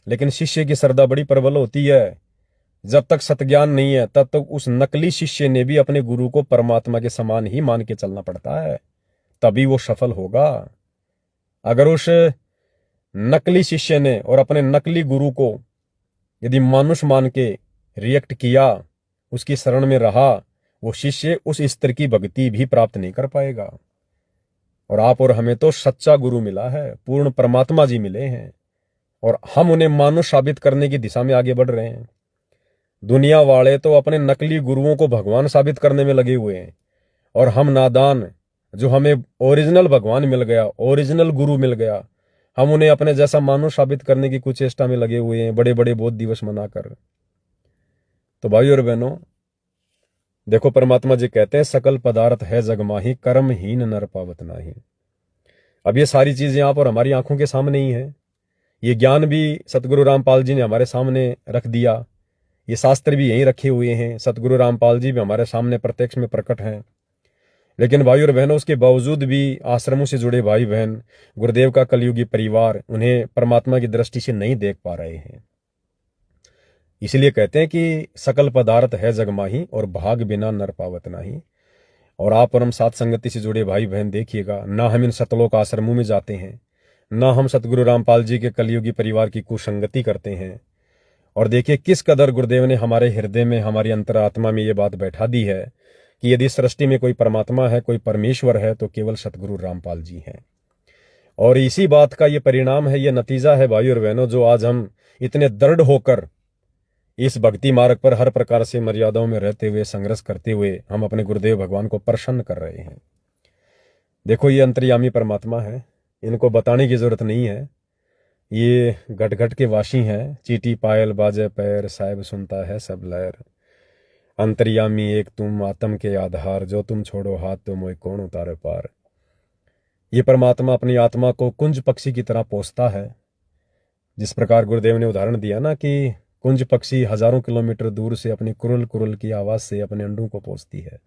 लेकिन शिष्य की श्रद्धा बड़ी प्रबल होती है। जब तक सतज्ञान नहीं है तब तक उस नकली शिष्य ने भी अपने गुरु को परमात्मा के समान ही मान के चलना पड़ता है, तभी वो सफल होगा। अगर उस नकली शिष्य ने और अपने नकली गुरु को यदि मानुष मान के रिएक्ट किया, उसकी शरण में रहा, वो शिष्य उस स्तर की भक्ति भी प्राप्त नहीं कर पाएगा। और आप और हमें तो सच्चा गुरु मिला है, पूर्ण परमात्मा जी मिले हैं, और हम उन्हें मानुष साबित करने की दिशा में आगे बढ़ रहे हैं। दुनिया वाले तो अपने नकली गुरुओं को भगवान साबित करने में लगे हुए हैं, और हम नादान जो हमें ओरिजिनल भगवान मिल गया, ओरिजिनल गुरु मिल गया, हम उन्हें अपने जैसा मानुष साबित करने की कुछ चेष्टा में लगे हुए हैं, बड़े बड़े बोध दिवस मनाकर। तो भाई और बहनों, देखो परमात्मा जी कहते हैं सकल पदार्थ है जगमाही, कर्महीन नर पावत नाही। अब ये सारी चीजें यहाँ पर हमारी आंखों के सामने ही है। ये ज्ञान भी सतगुरु रामपाल जी ने हमारे सामने रख दिया, ये शास्त्र भी यहीं रखे हुए हैं, सतगुरु रामपाल जी भी हमारे सामने प्रत्यक्ष में प्रकट हैं। लेकिन भाई और बहनों, उसके बावजूद भी आश्रमों से जुड़े भाई बहन, गुरुदेव का कलयुगी परिवार उन्हें परमात्मा की दृष्टि से नहीं देख पा रहे हैं। इसलिए कहते हैं कि सकल पदार्थ है जगमाही और भाग बिना नर पावत नाही। और आप और हम साथ संगति से जुड़े भाई बहन देखिएगा, ना हम इन सतलोक आश्रमों में जाते हैं, ना हम सतगुरु रामपाल जी के कलयुगी परिवार की कुसंगति करते हैं। और देखिए किस कदर गुरुदेव ने हमारे हृदय में, हमारी अंतरात्मा में ये बात बैठा दी है कि यदि सृष्टि में कोई परमात्मा है, कोई परमेश्वर है, तो केवल सतगुरु रामपाल जी हैं। और इसी बात का ये परिणाम है, ये नतीजा है भाई और बहनों, जो आज हम इतने दृढ़ होकर इस भक्ति मार्ग पर हर प्रकार से मर्यादाओं में रहते हुए, संघर्ष करते हुए हम अपने गुरुदेव भगवान को प्रसन्न कर रहे हैं। देखो ये अंतर्यामी परमात्मा है, इनको बताने की जरूरत नहीं है। ये घट घट के वासी हैं, चीटी पायल बाजे पैर, साहिब सुनता है सब लहर। अंतर्यामी एक तुम, आत्म के आधार, जो तुम छोड़ो हाथ तो मोए कौन उतारे पार। ये परमात्मा अपनी आत्मा को कुंज पक्षी की तरह पोसता है। जिस प्रकार गुरुदेव ने उदाहरण दिया ना कि कुंज पक्षी हजारों किलोमीटर दूर से अपनी कुरुल कुरुल की आवाज से अपने अंडों को पोसती है,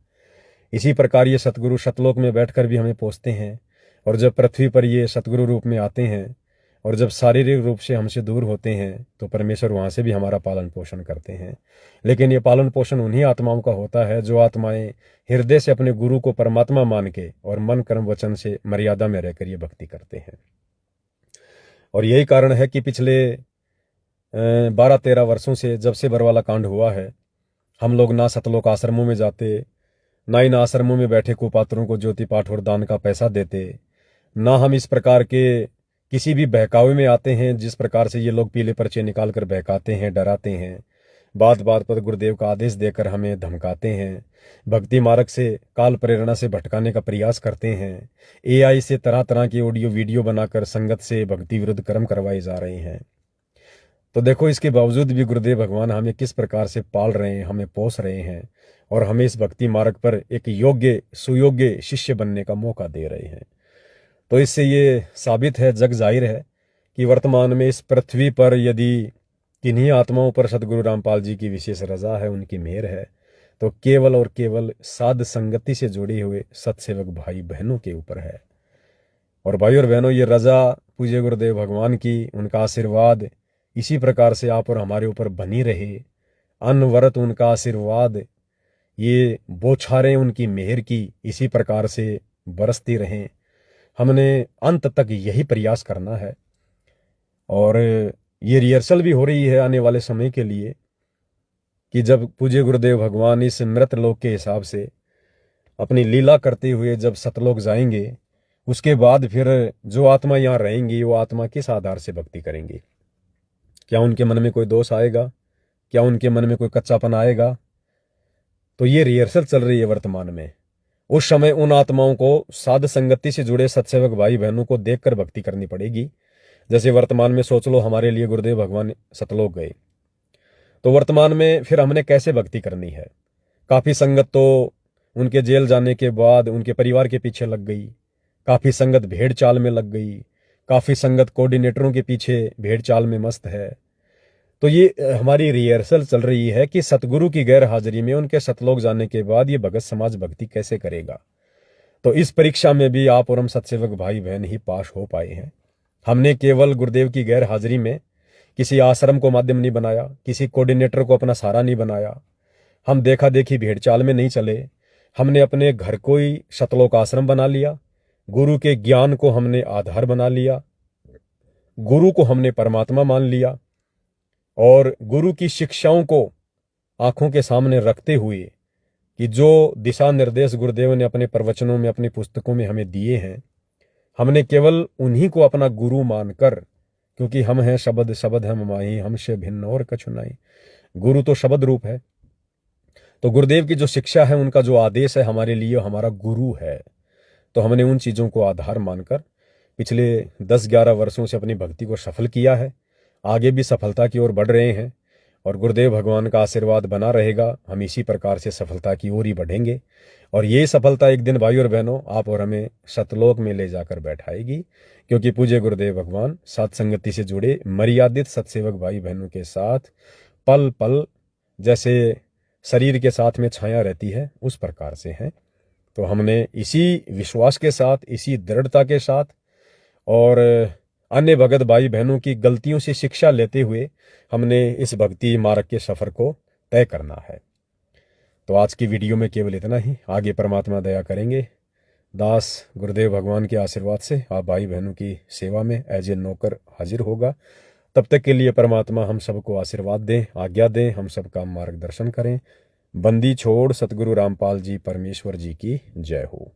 इसी प्रकार ये सतगुरु सतलोक में बैठकर भी हमें पोसते हैं। और जब पृथ्वी पर ये सतगुरु रूप में आते हैं और जब शारीरिक रूप से हमसे दूर होते हैं, तो परमेश्वर वहां से भी हमारा पालन पोषण करते हैं। लेकिन ये पालन पोषण उन्हीं आत्माओं का होता है जो आत्माएं हृदय से अपने गुरु को परमात्मा मान के और मन कर्म वचन से मर्यादा में रहकर ये भक्ति करते हैं। और यही कारण है कि पिछले 12-13 वर्षों से जब से बरवाला कांड हुआ है, हम लोग ना सतलोक आश्रमों में जाते, ना इन आश्रमों में बैठे कुपात्रों को ज्योति पाठ और दान का पैसा देते, ना हम इस प्रकार के किसी भी बहकावे में आते हैं जिस प्रकार से ये लोग पीले पर्चे निकाल कर बहकाते हैं, डराते हैं, बात बात पर गुरुदेव का आदेश देकर हमें धमकाते हैं, भक्ति मार्ग से काल प्रेरणा से भटकाने का प्रयास करते हैं, AI से तरह तरह की ऑडियो वीडियो बनाकर संगत से भक्ति विरुद्ध कर्म करवाए जा रहे हैं। तो देखो इसके बावजूद भी गुरुदेव भगवान हमें किस प्रकार से पाल रहे हैं, हमें पोस रहे हैं और हमें इस भक्ति मार्ग पर एक योग्य सुयोग्य शिष्य बनने का मौका दे रहे हैं। तो इससे ये साबित है, जग जाहिर है कि वर्तमान में इस पृथ्वी पर यदि किन्हीं आत्माओं पर सतगुरु रामपाल जी की विशेष रजा है, उनकी मेहर है, तो केवल और केवल साध संगति से जुड़े हुए सत्सेवक भाई बहनों के ऊपर है। और भाई और बहनों, ये रजा पूज्य गुरुदेव भगवान की, उनका आशीर्वाद इसी प्रकार से आप और हमारे ऊपर बनी रहे। अनवरत उनका आशीर्वाद, ये बौछारें उनकी मेहर की इसी प्रकार से बरसती रहें। हमने अंत तक यही प्रयास करना है। और ये रिहर्सल भी हो रही है आने वाले समय के लिए कि जब पूज्य गुरुदेव भगवान इस मृत लोक के हिसाब से अपनी लीला करते हुए जब सतलोक जाएंगे, उसके बाद फिर जो आत्मा यहाँ रहेंगी वो आत्मा किस आधार से भक्ति करेंगी? क्या उनके मन में कोई दोष आएगा? क्या उनके मन में कोई कच्चापन आएगा? तो ये रिहर्सल चल रही है वर्तमान में। उस समय उन आत्माओं को साध संगति से जुड़े सत्सेवक भाई बहनों को देखकर भक्ति करनी पड़ेगी। जैसे वर्तमान में सोच लो, हमारे लिए गुरुदेव भगवान सतलोक गए, तो वर्तमान में फिर हमने कैसे भक्ति करनी है? काफी संगत तो उनके जेल जाने के बाद उनके परिवार के पीछे लग गई, काफी संगत भेड़ चाल में लग गई, काफी संगत कोऑर्डिनेटरों के पीछे भेड़ चाल में मस्त है। तो ये हमारी रिहर्सल चल रही है कि सतगुरु की गैर हाजिरी में उनके सतलोक जाने के बाद ये भगत समाज भक्ति कैसे करेगा। तो इस परीक्षा में भी आप और हम सत्सेवक भाई बहन ही पास हो पाए हैं। हमने केवल गुरुदेव की गैर हाजिरी में किसी आश्रम को माध्यम नहीं बनाया, किसी कोऑर्डिनेटर को अपना सहारा नहीं बनाया, हम देखा देखी भेड़ चाल में नहीं चले। हमने अपने घर को ही सतलोक आश्रम बना लिया, गुरु के ज्ञान को हमने आधार बना लिया, गुरु को हमने परमात्मा मान लिया और गुरु की शिक्षाओं को आंखों के सामने रखते हुए कि जो दिशा निर्देश गुरुदेव ने अपने प्रवचनों में, अपनी पुस्तकों में हमें दिए हैं, हमने केवल उन्हीं को अपना गुरु मानकर, क्योंकि हम हैं शब्द, शब्द हम माही, हमसे भिन्न और कछु नहीं। गुरु तो शब्द रूप है। तो गुरुदेव की जो शिक्षा है, उनका जो आदेश है, हमारे लिए हमारा गुरु है। तो हमने उन चीज़ों को आधार मानकर पिछले 10-11 वर्षों से अपनी भक्ति को सफल किया है। आगे भी सफलता की ओर बढ़ रहे हैं और गुरुदेव भगवान का आशीर्वाद बना रहेगा। हम इसी प्रकार से सफलता की ओर ही बढ़ेंगे और ये सफलता एक दिन भाई और बहनों आप और हमें सतलोक में ले जाकर बैठाएगी, क्योंकि पूज्य गुरुदेव भगवान सत्संगति से जुड़े मर्यादित सत्सेवक भाई बहनों के साथ पल पल जैसे शरीर के साथ में छाया रहती है, उस प्रकार से हैं। तो हमने इसी विश्वास के साथ, इसी दृढ़ता के साथ और अन्य भगत भाई बहनों की गलतियों से शिक्षा लेते हुए हमने इस भक्ति मार्ग के सफर को तय करना है। तो आज की वीडियो में केवल इतना ही। आगे परमात्मा दया करेंगे। दास गुरुदेव भगवान के आशीर्वाद से आप भाई बहनों की सेवा में एज ए नौकर हाजिर होगा। तब तक के लिए परमात्मा हम सबको आशीर्वाद दें, आज्ञा दें, हम सबका मार्गदर्शन करें। बंदी छोड़ सतगुरु रामपाल जी परमेश्वर जी की जय हो।